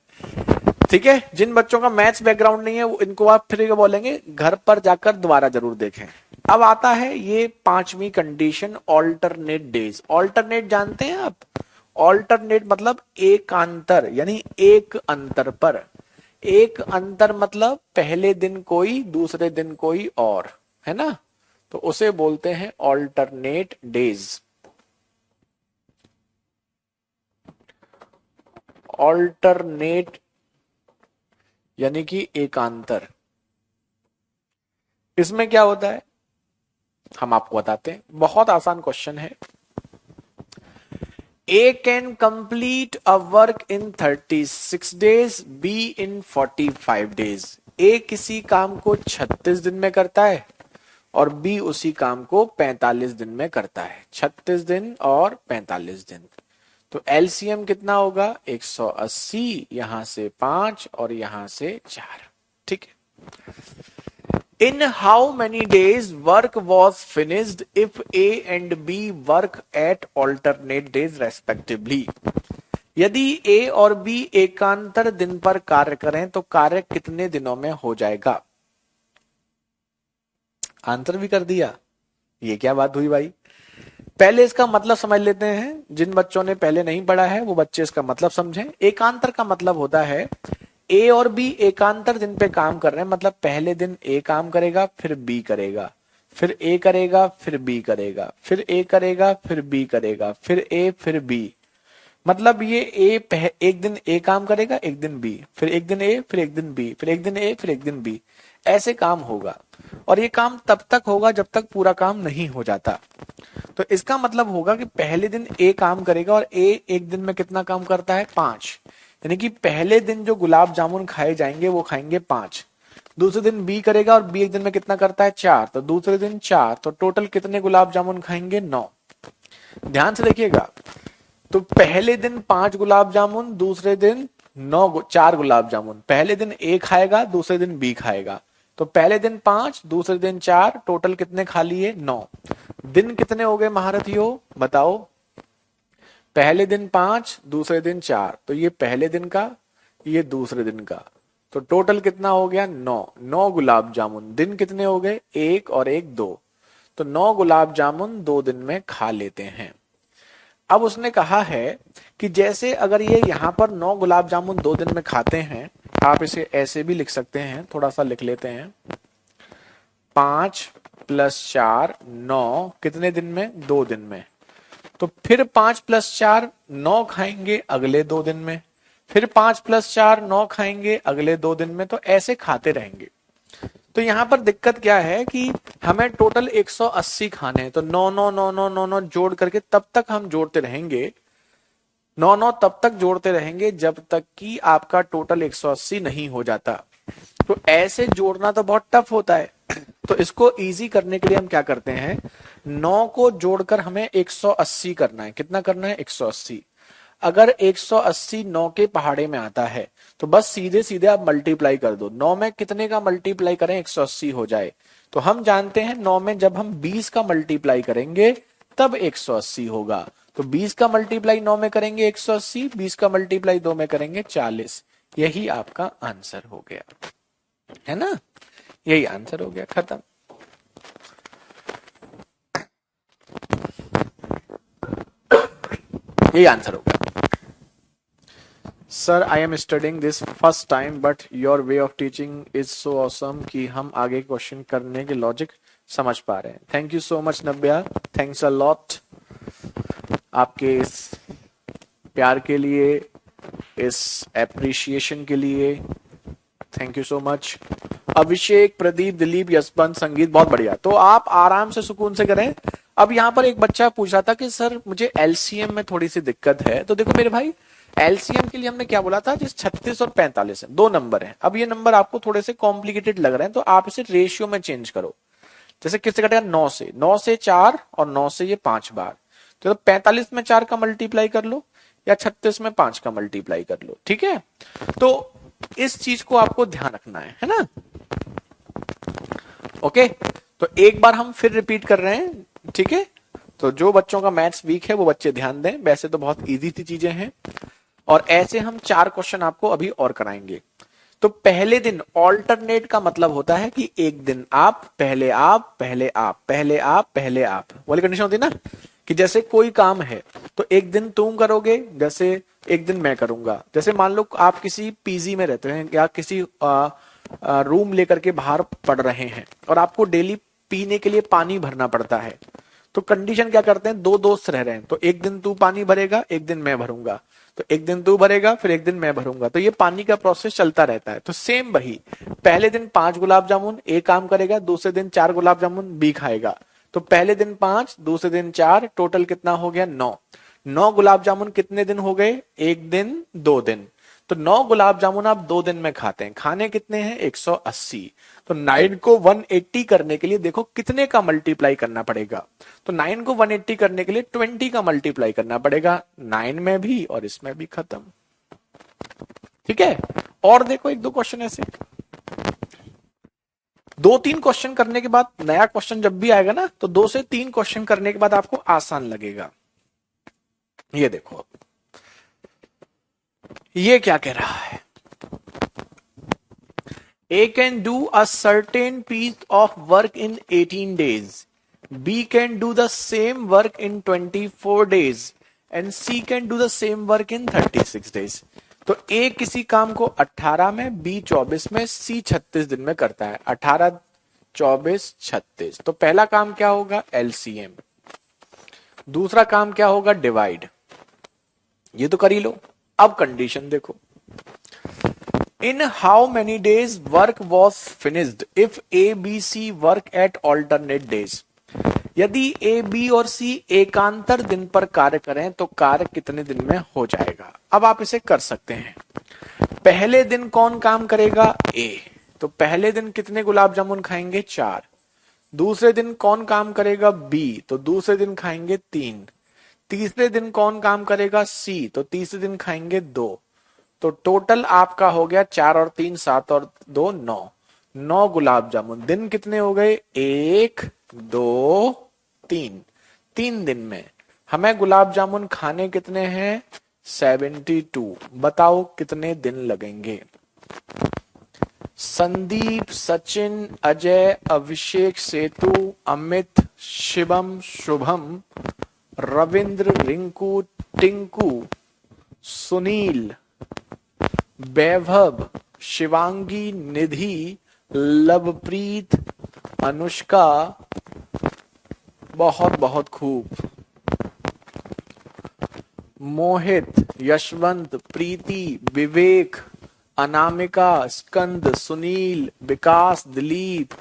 ठीक है, जिन बच्चों का मैथ्स बैकग्राउंड नहीं है इनको आप फिर बोलेंगे घर पर जाकर दोबारा जरूर देखें। अब आता है ये पांचवी कंडीशन, ऑल्टरनेट डेज। ऑल्टरनेट जानते हैं आप? ऑल्टरनेट मतलब एकांतर, यानी एक अंतर पर। एक अंतर मतलब पहले दिन कोई दूसरे दिन कोई और, है ना, तो उसे बोलते हैं ऑल्टरनेट डेज। ऑल्टरनेट यानी कि एकांतर। इसमें क्या होता है हम आपको बताते हैं, बहुत आसान क्वेश्चन है। A can complete a work in 36 days, B in 45 days. A किसी काम को 36 दिन में करता है और B उसी काम को 45 दिन में करता है। 36 दिन और 45 दिन, तो एलसीएम कितना होगा? 180, यहां से 5 और यहां से 4। ठीक है। In how many days work was finished if A and B work at alternate days respectively? यदि A और B एकांतर दिन पर कार्य करें तो कार्य कितने दिनों में हो जाएगा? आंसर भी कर दिया, ये क्या बात हुई भाई। पहले इसका मतलब समझ लेते हैं, जिन बच्चों ने पहले नहीं पढ़ा है वो बच्चे इसका मतलब समझें। एकांतर का मतलब होता है ए और बी एकांतर दिन पे काम कर रहे हैं, मतलब पहले दिन ए काम करेगा, फिर बी करेगा, फिर ए करेगा, फिर बी करेगा, फिर ए करेगा, फिर बी करेगा, फिर ए, फिर बी। मतलब ये एक दिन ए काम करेगा, एक दिन बी, फिर एक दिन ए, फिर एक दिन बी, फिर एक दिन ए, फिर एक दिन बी, ऐसे काम होगा। और ये काम तब तक होगा जब तक पूरा काम नहीं हो जाता। तो इसका मतलब होगा कि पहले दिन ए काम करेगा और ए एक दिन में कितना काम करता है? 5। यानी कि पहले दिन जो गुलाब जामुन खाए जाएंगे वो खाएंगे 5। दूसरे दिन बी करेगा और बी एक दिन में कितना करता है? 4। तो दूसरे दिन 4, तो टोटल कितने गुलाब जामुन खाएंगे? 9। ध्यान से देखिएगा, तो पहले दिन 5 गुलाब जामुन, दूसरे दिन 4 गुलाब जामुन। पहले दिन ए खाएगा, दूसरे दिन बी खाएगा, तो पहले दिन 5, दूसरे दिन 4, टोटल कितने खा लिए? 9। दिन कितने हो गए महारथियों बताओ? पहले दिन 5, दूसरे दिन 4, तो ये पहले दिन का, ये दूसरे दिन का, तो टोटल कितना हो गया? 9। 9 गुलाब जामुन। दिन कितने हो गए? 1 और 1 2, तो 9 गुलाब जामुन 2 दिन में खा लेते हैं। अब उसने कहा है कि जैसे अगर ये यहां पर 9 गुलाब जामुन 2 दिन में खाते हैं, आप इसे ऐसे भी लिख सकते हैं, थोड़ा सा लिख लेते हैं। 5 + 4 9, कितने दिन में? 2 दिन में। तो फिर 5 + 4 9 खाएंगे अगले 2 दिन में, फिर 5 + 4 9 खाएंगे अगले 2 दिन में, तो ऐसे खाते रहेंगे। तो यहां पर दिक्कत क्या है कि हमें टोटल 180 खाने हैं, तो 9 9 9 9 9 9 जोड़ करके तब तक हम जोड़ते रहेंगे, 9 9 तब तक जोड़ते रहेंगे जब तक कि आपका टोटल 180 नहीं हो जाता। तो ऐसे जोड़ना तो बहुत टफ होता है, तो इसको इजी करने के लिए हम क्या करते हैं, 9 को जोड़कर हमें 180 करना है। कितना करना है? 180। अगर 180 9 के पहाड़े में आता है तो बस सीधे सीधे आप मल्टीप्लाई कर दो। 9 में कितने का मल्टीप्लाई करें 180 हो जाए? तो हम जानते हैं 9 में जब हम 20 का मल्टीप्लाई करेंगे तब 180 होगा। तो 20 का मल्टीप्लाई 9 में करेंगे 180, 20 का मल्टीप्लाई 2 में करेंगे 40। यही आपका आंसर हो गया, है ना, यही आंसर हो गया, खत्म। यही आंसर हो गया। Sir I am studying this first time but your way of teaching is so awesome कि हम आगे क्वेश्चन करने के लॉजिक समझ पा रहे हैं। Thank you so much Navya, thanks a lot आपके इस प्यार के लिए, इस एप्रिशिएशन के लिए, थैंक यू सो मच। अभिषेक, प्रदीप, दिलीप, यशवंत, संगीत, बहुत बढ़िया। तो आप आराम से सुकून से करें। अब यहाँ पर एक बच्चा पूछ रहा था कि सर मुझे एलसीएम में थोड़ी सी दिक्कत है। तो देखो मेरे भाई, एलसीएम के लिए हमने क्या बोला था, जिस 36 और 45 है, 2 नंबर है। अब ये नंबर आपको थोड़े से कॉम्प्लिकेटेड लग रहे हैं, तो आप इसे रेशियो में चेंज करो। जैसे किससे कटेगा? 9 से, 9 से 4 और 9 से ये 5 बार, तो 45 में 4 का मल्टीप्लाई कर लो या 36 में 5 का मल्टीप्लाई कर लो, ठीक है। तो इस चीज को आपको ध्यान रखना है ना। ओके, तो एक बार हम फिर रिपीट कर रहे हैं, ठीक है। तो जो बच्चों का मैथ्स वीक है वो बच्चे ध्यान दें, वैसे तो बहुत इजी सी चीजें हैं। और ऐसे हम 4 क्वेश्चन आपको अभी और कराएंगे। तो पहले दिन ऑल्टरनेट का मतलब होता है कि एक दिन आप पहले आप पहले आप पहले आप पहले आप वाली कंडीशन होती है ना, कि जैसे कोई काम है तो एक दिन तुम करोगे, जैसे एक दिन मैं करूंगा। जैसे मान लो आप किसी पीजी में रहते हैं या किसी रूम लेकर के बाहर पढ़ रहे हैं और आपको डेली पीने के लिए पानी भरना पड़ता है। तो कंडीशन क्या करते हैं, दो दोस्त रह रहे हैं तो एक दिन तू पानी भरेगा एक दिन मैं भरूंगा, तो एक दिन तू भरेगा फिर एक दिन मैं भरूंगा, तो ये पानी का प्रोसेस चलता रहता है। तो सेम वही, पहले दिन 5 गुलाब जामुन ए काम करेगा, दूसरे दिन 4 गुलाब जामुन बी खाएगा। तो पहले दिन 5 दूसरे दिन 4, टोटल कितना हो गया 9। 9 गुलाब जामुन कितने दिन हो गए, एक दिन 2 दिन। तो 9 गुलाब जामुन आप 2 दिन में खाते हैं, खाने कितने हैं 180। तो 9 को 180 करने के लिए देखो कितने का मल्टीप्लाई करना पड़ेगा। तो 9 को 180 करने के लिए 20 का मल्टीप्लाई करना पड़ेगा, 9 में भी और इसमें भी, खत्म। ठीक है, और देखो एक दो क्वेश्चन ऐसे, 2-3 क्वेश्चन करने के बाद, नया क्वेश्चन जब भी आएगा ना तो 2 से 3 क्वेश्चन करने के बाद आपको आसान लगेगा। ये देखो ये क्या कह रहा है, A can do a certain piece of work in 18 days. B can do the same work in 24 days. And C can do the same work in 36 days. तो A किसी काम को 18 में, B 24 में, C 36 दिन में करता है। 18, 24, 36। तो पहला काम क्या होगा, LCM। दूसरा काम क्या होगा, डिवाइड। ये तो कर ही लो। अब कंडीशन देखो, In how many days work was finished if A, B, C work at alternate days? यदि A, B और C एकांतर दिन पर कार्य करें तो कार्य कितने दिन में हो जाएगा। अब आप इसे कर सकते हैं। पहले दिन कौन काम करेगा, A, तो पहले दिन कितने गुलाब जामुन खाएंगे, 4। दूसरे दिन कौन काम करेगा, B, तो दूसरे दिन खाएंगे 3। तीसरे दिन कौन काम करेगा, C, तो तीसरे दिन खाएंगे 2। तो टोटल आपका हो गया 4 और 3 7 और 2 9। 9 गुलाब जामुन, दिन कितने हो गए, 1 2 3। 3 दिन में हमें गुलाब जामुन खाने कितने हैं, 72। बताओ कितने दिन लगेंगे। संदीप, सचिन, अजय, अभिषेक, सेतु, अमित, शिवम, शुभम, रविंद्र, रिंकू, टिंकू, सुनील, वैभव, शिवांगी, निधि, लवप्रीत, अनुष्का, बहुत बहुत खूब, मोहित, यशवंत, प्रीति, विवेक, अनामिका, स्कंद, सुनील, विकास, दिलीप,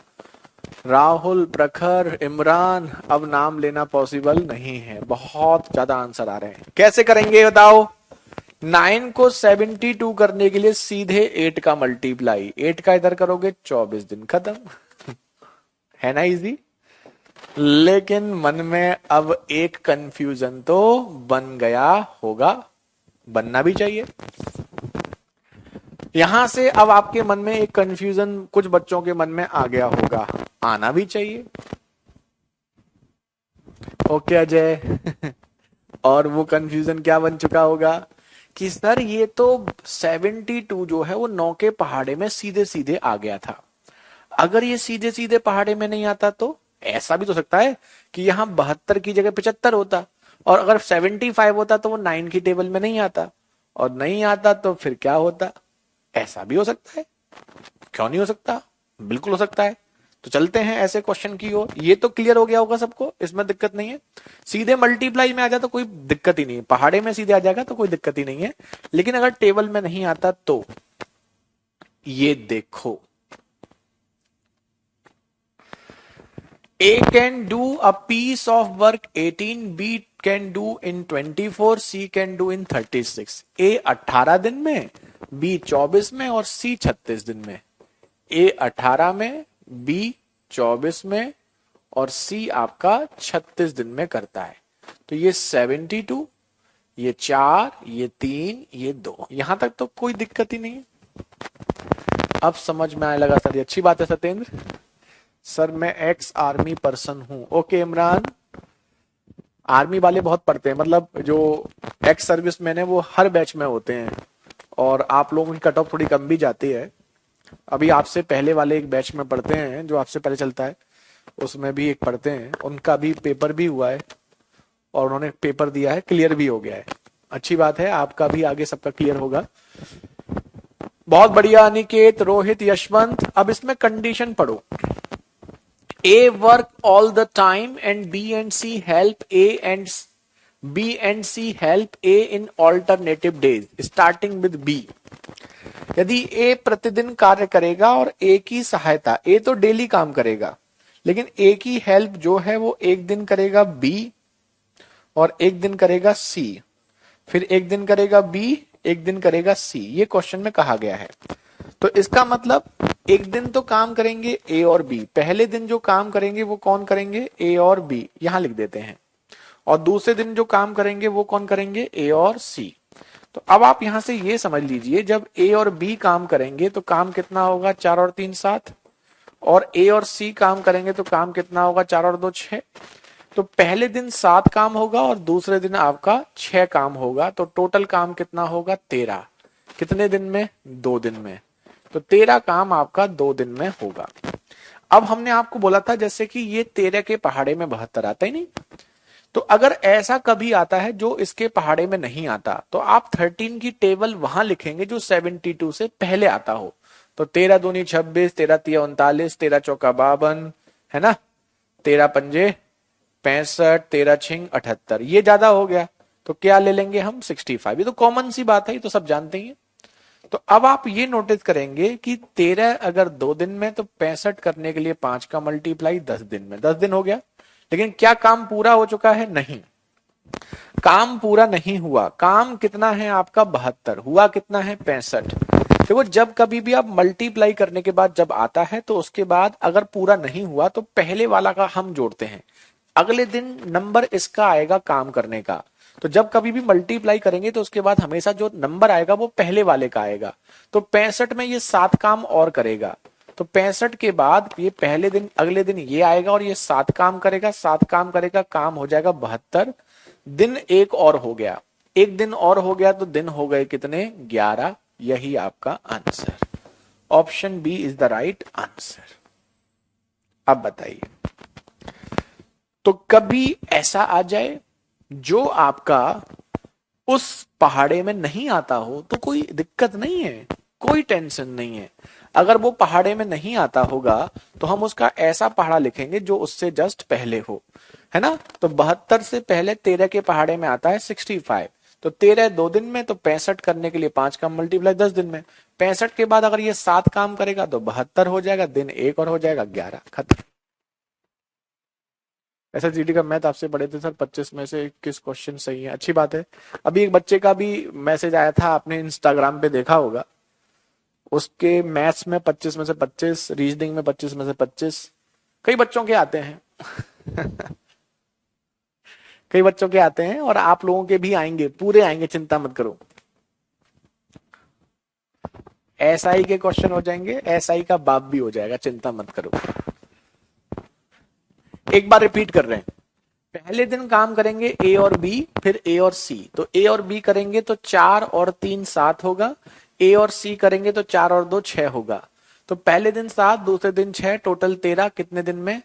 राहुल, प्रखर, इमरान। अब नाम लेना पॉसिबल नहीं है, बहुत ज्यादा आंसर आ रहे हैं। कैसे करेंगे बताओ। 9 को 72 करने के लिए सीधे 8 का मल्टीप्लाई, 8 का इधर करोगे 24 दिन, खत्म। है ना इजी। लेकिन मन में अब एक कंफ्यूजन तो बन गया होगा, बनना भी चाहिए। यहां से अब आपके मन में एक कंफ्यूजन कुछ बच्चों के मन में आ गया होगा, आना भी चाहिए। ओके अजय। और वो कंफ्यूजन क्या बन चुका होगा कि सर ये तो 72 जो है वो 9 के पहाड़े में सीधे सीधे आ गया था। अगर ये सीधे सीधे पहाड़े में नहीं आता तो ऐसा भी तो सकता है कि यहाँ 72 की जगह 75 होता, और अगर 75 होता तो वो 9 की टेबल में नहीं आता, और नहीं आता तो फिर क्या होता। ऐसा भी हो सकता है, क्यों नहीं हो सकता, बिल्कुल हो सकता है। तो चलते हैं ऐसे क्वेश्चन की ओर। ये तो क्लियर हो गया होगा सबको, इसमें दिक्कत नहीं है। सीधे मल्टीप्लाई में आ जाए तो कोई दिक्कत ही नहीं है, पहाड़े में सीधे आ जाएगा तो कोई दिक्कत ही नहीं है। लेकिन अगर टेबल में नहीं आता तो ये देखो, A can do a piece of work 18, B can do in 24, C can do in 36। A 18 दिन में, B 24 में और C 36 दिन में। A 18 में, B 24 में और C आपका 36 दिन में करता है। तो ये 72, ये 4, ये 3, ये 2, यहां तक तो कोई दिक्कत ही नहीं है। अब समझ में आने लगा सर, ये अच्छी बात है सत्येंद्र। सर मैं एक्स आर्मी पर्सन हूं। ओके इमरान, आर्मी वाले बहुत पढ़ते हैं, मतलब जो एक्स सर्विस मैन है वो हर बैच में होते हैं, और आप लोगों की कट ऑफ थोड़ी कम भी जाती है। अभी आपसे पहले वाले एक बैच में पढ़ते हैं, जो आपसे पहले चलता है, उसमें भी एक पढ़ते हैं, उनका भी पेपर भी हुआ है और उन्होंने पेपर दिया है, क्लियर भी हो गया है। अच्छी बात है, आपका भी आगे सबका क्लियर होगा। बहुत बढ़िया अनिकेत, रोहित, यशवंत। अब इसमें कंडीशन पढ़ो। A work all the time and B and C help A in alternative days starting with B. यदि ए प्रतिदिन कार्य करेगा और ए की सहायता, ए तो डेली काम करेगा, लेकिन ए की हेल्प जो है वो एक दिन करेगा बी और एक दिन करेगा सी, फिर एक दिन करेगा बी, एक दिन करेगा सी। ये क्वेश्चन में कहा गया है। तो इसका मतलब एक दिन तो काम करेंगे ए और बी, पहले दिन जो काम करेंगे वो कौन करेंगे, ए और बी, यहां लिख देते हैं। और दूसरे दिन जो काम करेंगे वो कौन करेंगे, ए और सी। तो अब आप यहां से ये समझ लीजिए, जब ए और बी काम करेंगे तो काम कितना होगा, 4 और 3 7, और ए और सी काम करेंगे तो काम कितना होगा, 4 और 2 6। तो पहले दिन 7 काम होगा और दूसरे दिन आपका 6 काम होगा, तो टोटल काम कितना होगा, 13। कितने दिन में, 2 दिन में। तो 13 काम आपका 2 दिन में होगा। अब हमने आपको बोला था जैसे कि ये 13 के पहाड़े में 72 आता ही नहीं, तो अगर ऐसा कभी आता है जो इसके पहाड़े में नहीं आता, तो आप 13 की टेबल वहां लिखेंगे जो 72 से पहले आता हो। तो 13 दूनी 26, 13 तिया 39, 13 चौका 52, है ना, 13 पंजे 65, 13 छिंग 78, ये ज्यादा हो गया तो क्या ले लेंगे हम, 65। ये तो कॉमन सी बात है, ये तो सब जानते ही हैं। तो अब आप ये नोटिस करेंगे कि 13 अगर 2 दिन में, तो 65 करने के लिए 5 का मल्टीप्लाई 10 दिन में, 10 दिन हो गया। लेकिन क्या काम पूरा हो चुका है, नहीं, काम पूरा नहीं हुआ। काम कितना है आपका, 72, हुआ कितना है, 65। देखो जब कभी भी आप मल्टीप्लाई करने के बाद जब आता है, तो उसके बाद अगर पूरा नहीं हुआ तो पहले वाला का हम जोड़ते हैं, अगले दिन नंबर इसका आएगा काम करने का। तो जब कभी भी मल्टीप्लाई करेंगे तो उसके बाद हमेशा जो नंबर आएगा वो पहले वाले का आएगा। तो 65 में ये 7 काम और करेगा, तो 65 के बाद ये पहले दिन अगले दिन ये आएगा और ये 7 काम करेगा, 7 काम करेगा, काम हो जाएगा 72 दिन। एक और हो गया, एक दिन और हो गया, तो दिन हो गए कितने, 11। यही आपका answer, option B is the right answer. अब बताइए, तो कभी ऐसा आ जाए जो आपका उस पहाड़े में नहीं आता हो तो कोई दिक्कत नहीं है, कोई टेंशन नहीं है। अगर वो पहाड़े में नहीं आता होगा तो हम उसका ऐसा पहाड़ा लिखेंगे जो उससे जस्ट पहले हो, है ना। तो 72 से पहले 13 के पहाड़े में आता है 65, तो 13 2 दिन में, तो 65 करने के लिए 5 का मल्टीप्लाई 10 दिन में। 65 के बाद अगर ये 7 काम करेगा तो 72 हो जाएगा, दिन एक और हो जाएगा, 11, खत्म। एसएसजीडी का मैथ आपसे पढ़े थे सर, 25 में से 21 क्वेश्चन सही है, अच्छी बात है। अभी एक बच्चे का भी मैसेज आया था, आपने इंस्टाग्राम पे देखा होगा, उसके मैथ्स में 25 में से 25, रीजनिंग में 25 में से 25। कई बच्चों के आते हैं कई बच्चों के आते हैं और आप लोगों के भी आएंगे, पूरे आएंगे, चिंता मत करो। एसआई के क्वेश्चन हो जाएंगे, एसआई का बाप भी हो जाएगा, चिंता मत करो। एक बार रिपीट कर रहे हैं, पहले दिन काम करेंगे ए और बी, फिर ए और सी। तो ए और बी करेंगे तो 4 और 3 7 होगा, ए और सी करेंगे तो 4 और 2 6 होगा। तो पहले दिन 7, दूसरे दिन 6, टोटल 13, कितने दिन में,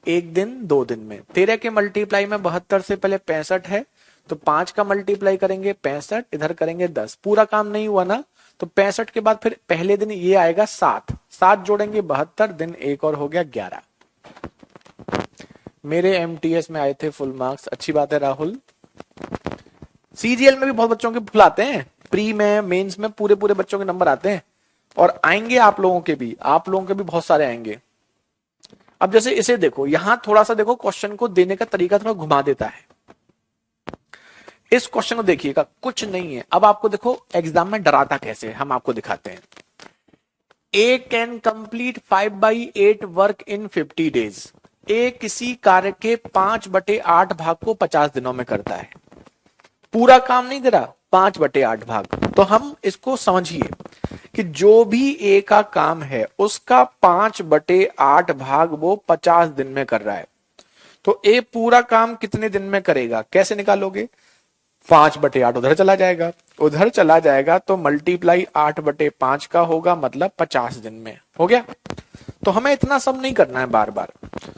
एक दिन 2 दिन में। 13 के मल्टीप्लाई में 72 से पहले 65 है, तो 5 का मल्टीप्लाई करेंगे 65, इधर करेंगे 10, पूरा काम नहीं हुआ ना, तो 65 के बाद फिर पहले दिन ये आएगा 7, 7 जोड़ेंगे 72, दिन एक और हो गया 11। मेरे एमटीएस में आए थे फुल मार्क्स, अच्छी बात है राहुल। सीजीएल में भी बहुत बच्चों के फुल आते हैं, प्री में, मेंस में पूरे पूरे बच्चों के नंबर आते हैं, और आएंगे आप लोगों के भी, आप लोगों के भी बहुत सारे आएंगे। अब जैसे इसे देखो, यहां थोड़ा सा देखो, क्वेश्चन को देने का तरीका थोड़ा घुमा देता है। इस क्वेश्चन को देखिएगा, कुछ नहीं है। अब आपको देखो एग्जाम में डराता कैसे, हम आपको दिखाते हैं। A can complete 5/8 work in 50 days. A किसी कार्य के 5/8 भाग को 50 दिनों में करता है। पूरा काम नहीं दे रहा, 5/8 भाग। तो हम इसको समझिए कि जो भी ए का काम है उसका 5/8 भाग वो 50 दिन में कर रहा है। तो ए पूरा काम कितने दिन में करेगा, कैसे निकालोगे, 5/8 उधर चला जाएगा, उधर चला जाएगा तो मल्टीप्लाई 8/5 का होगा, मतलब 50 दिन में हो गया। तो हमें इतना सब नहीं करना है बार बार।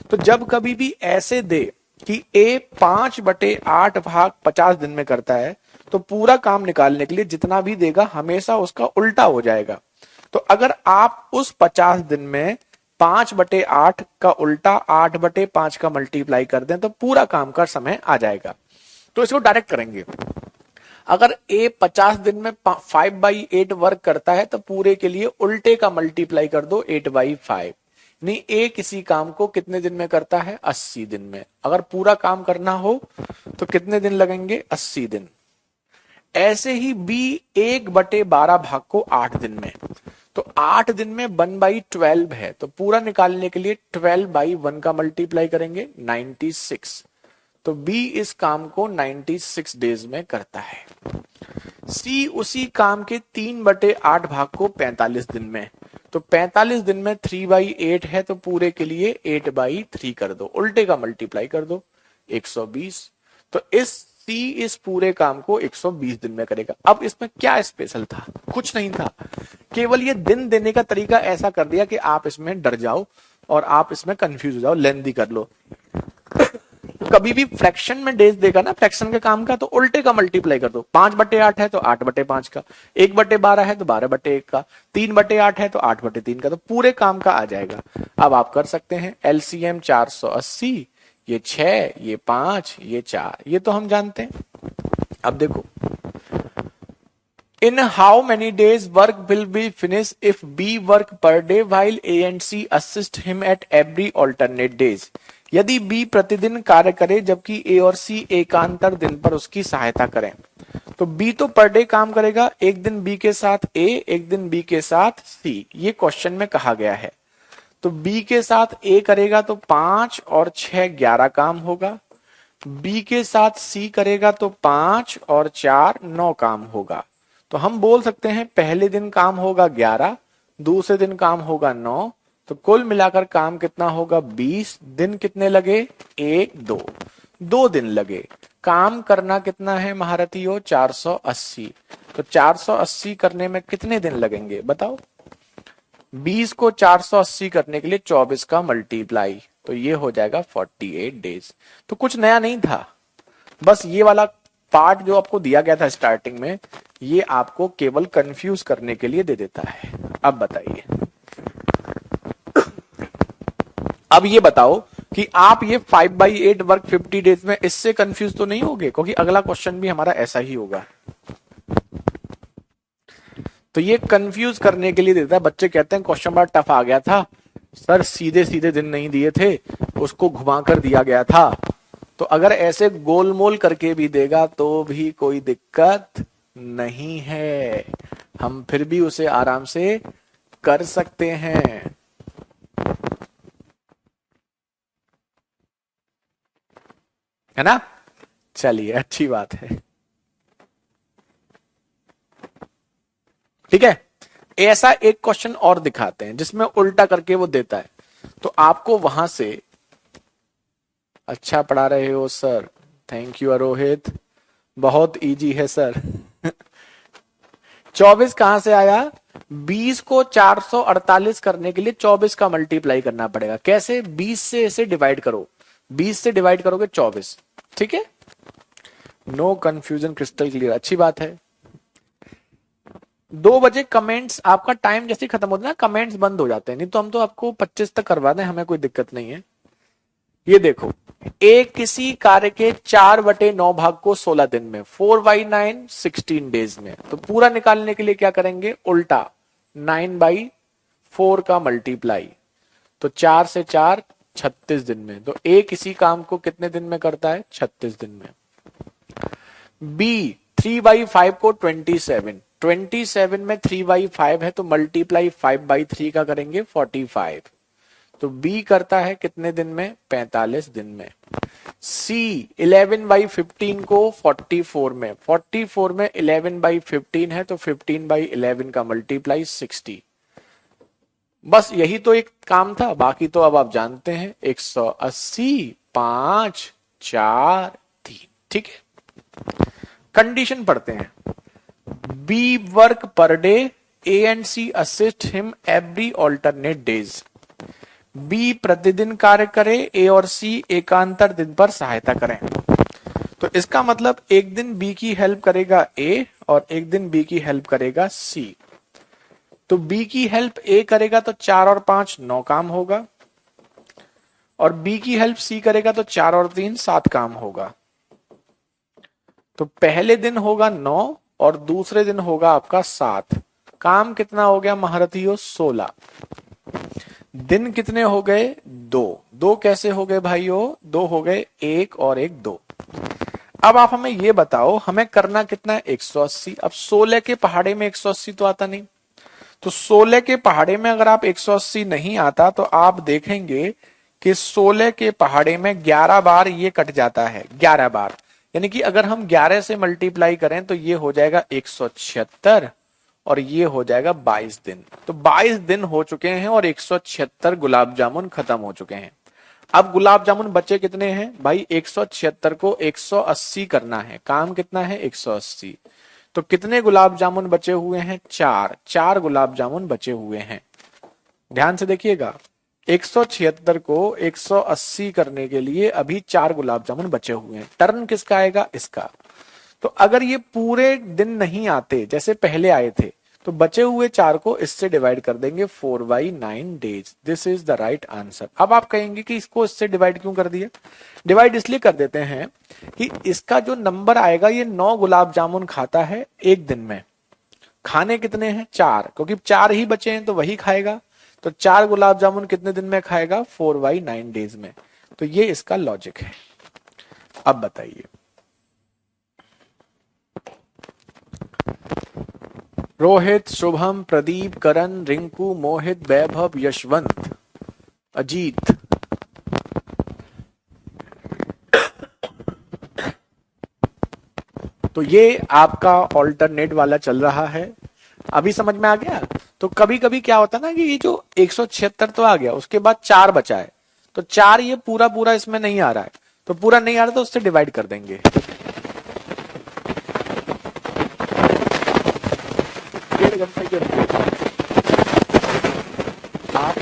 तो जब कभी भी ऐसे दे कि ए 5/8 भाग 50 दिन में करता है, तो पूरा काम निकालने के लिए जितना भी देगा हमेशा उसका उल्टा हो जाएगा। तो अगर आप उस 50 दिन में 5/8 का उल्टा 8/5 का मल्टीप्लाई कर दें तो पूरा काम का समय आ जाएगा। तो इसको डायरेक्ट करेंगे। अगर ए 50 दिन में 5/8 वर्क करता है तो पूरे के लिए उल्टे का मल्टीप्लाई कर दो 8/5। नहीं, ए किसी काम को कितने दिन में करता है? 80 दिन में। अगर पूरा काम करना हो तो कितने दिन लगेंगे? 80 दिन। ऐसे ही बी 1/12 भाग को 8 दिन में, तो 8 दिन में 1/12 है, तो पूरा निकालने के लिए 12/1 का मल्टीप्लाई करेंगे 96। तो बी इस काम को 96 डेज में करता है। सी उसी काम के 3/8 भाग को 45 दिन में, तो 45 दिन में 3/8 है, तो पूरे के लिए 8/3 कर दो, उल्टे का मल्टीप्लाई कर दो 120। तो सी इस पूरे काम को 120 दिन में करेगा। अब इसमें क्या स्पेशल था? कुछ नहीं था, केवल ये दिन देने का तरीका ऐसा कर दिया कि आप इसमें डर जाओ और आप इसमें कंफ्यूज हो जाओ, लेंथी कर लो। कभी भी फ्रैक्शन में डेज देगा ना फ्रैक्शन के काम का, तो उल्टे का मल्टीप्लाई कर दो। 5/8 है तो 8/5 का, 1/12 है तो 12/1 का, 3/8 है तो 8/3 का, तो पूरे काम का आ जाएगा। अब आप कर सकते हैं एलसीएम 480, ये 6, ये 5, ये 4, ये तो हम जानते हैं। अब देखो, in how many days work will be finished if B work per day while A and C assist him at every alternate days। यदि B प्रतिदिन कार्य करे जबकि A और C एकांतर दिन पर उसकी सहायता करें, तो B तो पर डे काम करेगा, एक दिन B के साथ A, एक दिन B के साथ C, ये क्वेश्चन में कहा गया है। तो B के साथ A करेगा तो 5 और 6 11 काम होगा, B के साथ C करेगा तो 5 और 4 9 काम होगा। तो हम बोल सकते हैं पहले दिन काम होगा 11, दूसरे दिन काम होगा 9, तो कुल मिलाकर काम कितना होगा? 20। दिन कितने लगे? 1 2 2 दिन लगे। काम करना कितना है महारथियों? 480। तो 480 करने में कितने दिन लगेंगे बताओ? 20 को 480 करने के लिए 24 का मल्टीप्लाई, तो ये हो जाएगा 48 डेज। तो कुछ नया नहीं था, बस ये वाला पार्ट जो आपको दिया गया था स्टार्टिंग में, ये आपको केवल कंफ्यूज करने के लिए दे देता है। अब बताइए, अब ये बताओ कि आप ये 5/8 वर्क 50 डेज में इससे कंफ्यूज तो नहीं होगे, क्योंकि अगला क्वेश्चन भी हमारा ऐसा ही होगा। तो ये कंफ्यूज करने के लिए देता है। बच्चे कहते हैं क्वेश्चन बड़ा टफ आ गया था सर, सीधे सीधे दिन नहीं दिए थे, उसको घुमाकर दिया गया था। तो अगर ऐसे गोलमोल करके भी देगा तो भी कोई दिक्कत नहीं है, हम फिर भी उसे आराम से कर सकते हैं। है ना? चलिए, अच्छी बात है। ठीक है, ऐसा एक क्वेश्चन और दिखाते हैं जिसमें उल्टा करके वो देता है, तो आपको वहां से अच्छा पढ़ा रहे हो सर, थैंक यू अरोहित, बहुत इजी है सर। 24 कहां से आया? 20 को 448 करने के लिए 24 का मल्टीप्लाई करना पड़ेगा। कैसे? 20 से इसे डिवाइड करो, 20 से डिवाइड करोगे 24। ठीक है, नो कंफ्यूजन, क्रिस्टल क्लियर, अच्छी बात है। 2 बजे कमेंट्स, आपका टाइम जैसे खत्म होता है ना कमेंट्स बंद हो जाते हैं, नहीं तो हम तो आपको 25 तक करवा दें, हमें कोई दिक्कत नहीं है। ये देखो, एक किसी कार्य के 4/9 भाग को 16 दिन में, 4/9 16 डेज में, तो पूरा निकालने के लिए क्या करेंगे? उल्टा 9/4 का मल्टीप्लाई, तो 4 से 4 36 दिन में। तो ए किसी काम को कितने दिन में करता है? 36 दिन में। बी 3/5 को 27 में 3/5 है, तो मल्टीप्लाई 5/3 का करेंगे 45, तो बी करता है कितने दिन में? 45 दिन में। सी 11/15 को 44 में, 44 में 11/15 है, तो 15/11 का मल्टीप्लाई 60। बस यही तो एक काम था, बाकी तो अब आप जानते हैं 180 5 4 3। ठीक है, कंडीशन पढ़ते हैं। B work per day, A and C assist him every alternate days. B प्रतिदिन कार्य करे, ए और सी एकांतर दिन पर सहायता करें। तो इसका मतलब एक दिन बी की हेल्प करेगा ए और एक दिन बी की हेल्प करेगा सी। तो बी की हेल्प ए करेगा तो 4 और 5 9 काम होगा, और बी की हेल्प सी करेगा तो 4 और 3 7 काम होगा। तो पहले दिन होगा 9 और दूसरे दिन होगा आपका 7। काम कितना हो गया महारथियों? 16। दिन कितने हो गए? 2। 2 कैसे हो गए भाइयों? 2 हो गए, 1 और 1 2। अब आप हमें ये बताओ, हमें करना कितना है? 180। अब 16 के पहाड़े में 180 तो आता नहीं, तो 16 के पहाड़े में अगर आप 180 नहीं आता तो आप देखेंगे कि 16 के पहाड़े में 11 बार ये कट जाता है, 11 बार। यानी कि अगर हम 11 से मल्टीप्लाई करें तो ये हो जाएगा 176 और ये हो जाएगा 22 दिन। तो 22 दिन हो चुके हैं और 176 गुलाब जामुन खत्म हो चुके हैं। अब गुलाब जामुन बचे कितने हैं भाई? 176 को 180 करना है। काम कितना है? 180। तो कितने गुलाब जामुन बचे हुए हैं? 4। 4 गुलाब जामुन बचे हुए हैं। ध्यान से देखिएगा, 176 को 180 करने के लिए अभी 4 गुलाब जामुन बचे हुए हैं। टर्न किसका आएगा? इसका। तो अगर ये पूरे दिन नहीं आते जैसे पहले आए थे तो बचे हुए 4 को इससे डिवाइड कर देंगे 4/9 days. This is the right answer. अब आप कहेंगे कि इसको इससे डिवाइड क्यों कर दिया? डिवाइड इसलिए कर देते हैं कि इसका जो नंबर आएगा ये 9 गुलाब जामुन खाता है एक दिन में। खाने कितने हैं? 4, क्योंकि 4 ही बचे हैं तो वही खाएगा। तो 4 गुलाब जामुन कितने दिन में खाएगा? 4/9 डेज में। तो ये इसका लॉजिक है। अब बताइए, रोहित, शुभम, प्रदीप, करण, रिंकू, मोहित, वैभव, यशवंत, अजीत, तो ये आपका ऑल्टरनेट वाला चल रहा है। अभी समझ में आ गया? तो कभी कभी क्या होता है ना कि ये जो 176 तो आ गया, उसके बाद 4 बचा है, तो 4 ये पूरा पूरा इसमें नहीं आ रहा है, तो पूरा नहीं आ रहा तो उससे डिवाइड कर देंगे। डेढ़ घंटे के आप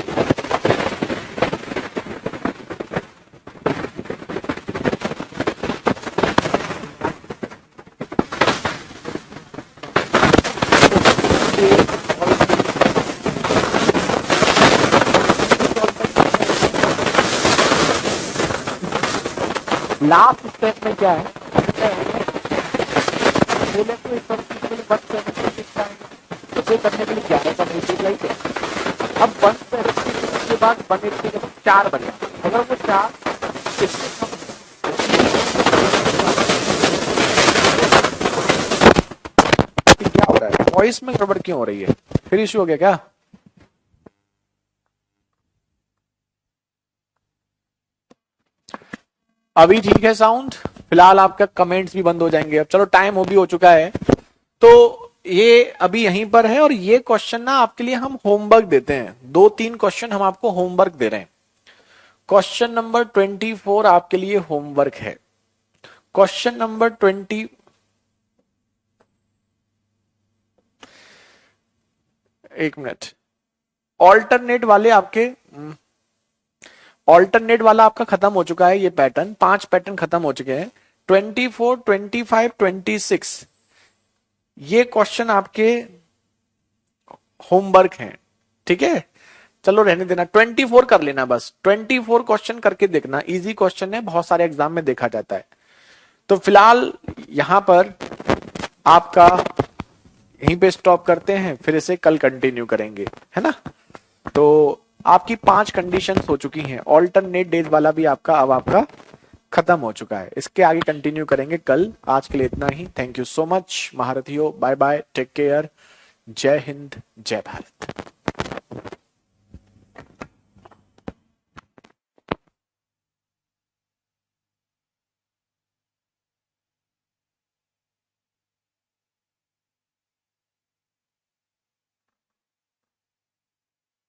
लास्ट स्टेप में क्या है? बोले तो इस सब के लिए 176 आएगा, उसे करने के लिए 11 का मल्टीप्लाई करें। अब 176 के बाद 180 के बाद 4 बने। अगर वो 4 इससे कम क्या हो रहा है? वॉइस में गड़बड़ क्यों हो रही है? फिर इश्यू हो गया क्या? अभी ठीक है साउंड? फिलहाल आपका कमेंट्स भी बंद हो जाएंगे। अब चलो, टाइम हो भी हो चुका है, तो ये अभी यहीं पर है। और ये क्वेश्चन ना आपके लिए हम होमवर्क देते हैं। 2-3 क्वेश्चन हम आपको होमवर्क दे रहे हैं। क्वेश्चन नंबर 24 आपके लिए होमवर्क है। क्वेश्चन नंबर 20, एक मिनट, ऑल्टरनेट वाले आपके, ऑल्टरनेट वाला आपका खत्म हो चुका है। ये पैटर्न, 5 पैटर्न खत्म हो चुके हैं। 24, 25, 26 ये क्वेश्चन आपके होमवर्क हैं। ठीक है, चलो रहने देना, 24 कर लेना बस। 24 क्वेश्चन करके देखना, इजी क्वेश्चन है, बहुत सारे एग्जाम में देखा जाता है। तो फिलहाल यहां पर आपका यहीं पे स्टॉप करते हैं, फिर इसे कल कंटिन्यू करेंगे, है ना। तो आपकी 5 कंडीशंस हो चुकी हैं। ऑल्टरनेट डेज वाला भी आपका अब आपका खत्म हो चुका है। इसके आगे कंटिन्यू करेंगे कल। आज के लिए इतना ही। थैंक यू सो मच महारथियों, बाय बाय, टेक केयर, जय हिंद, जय भारत।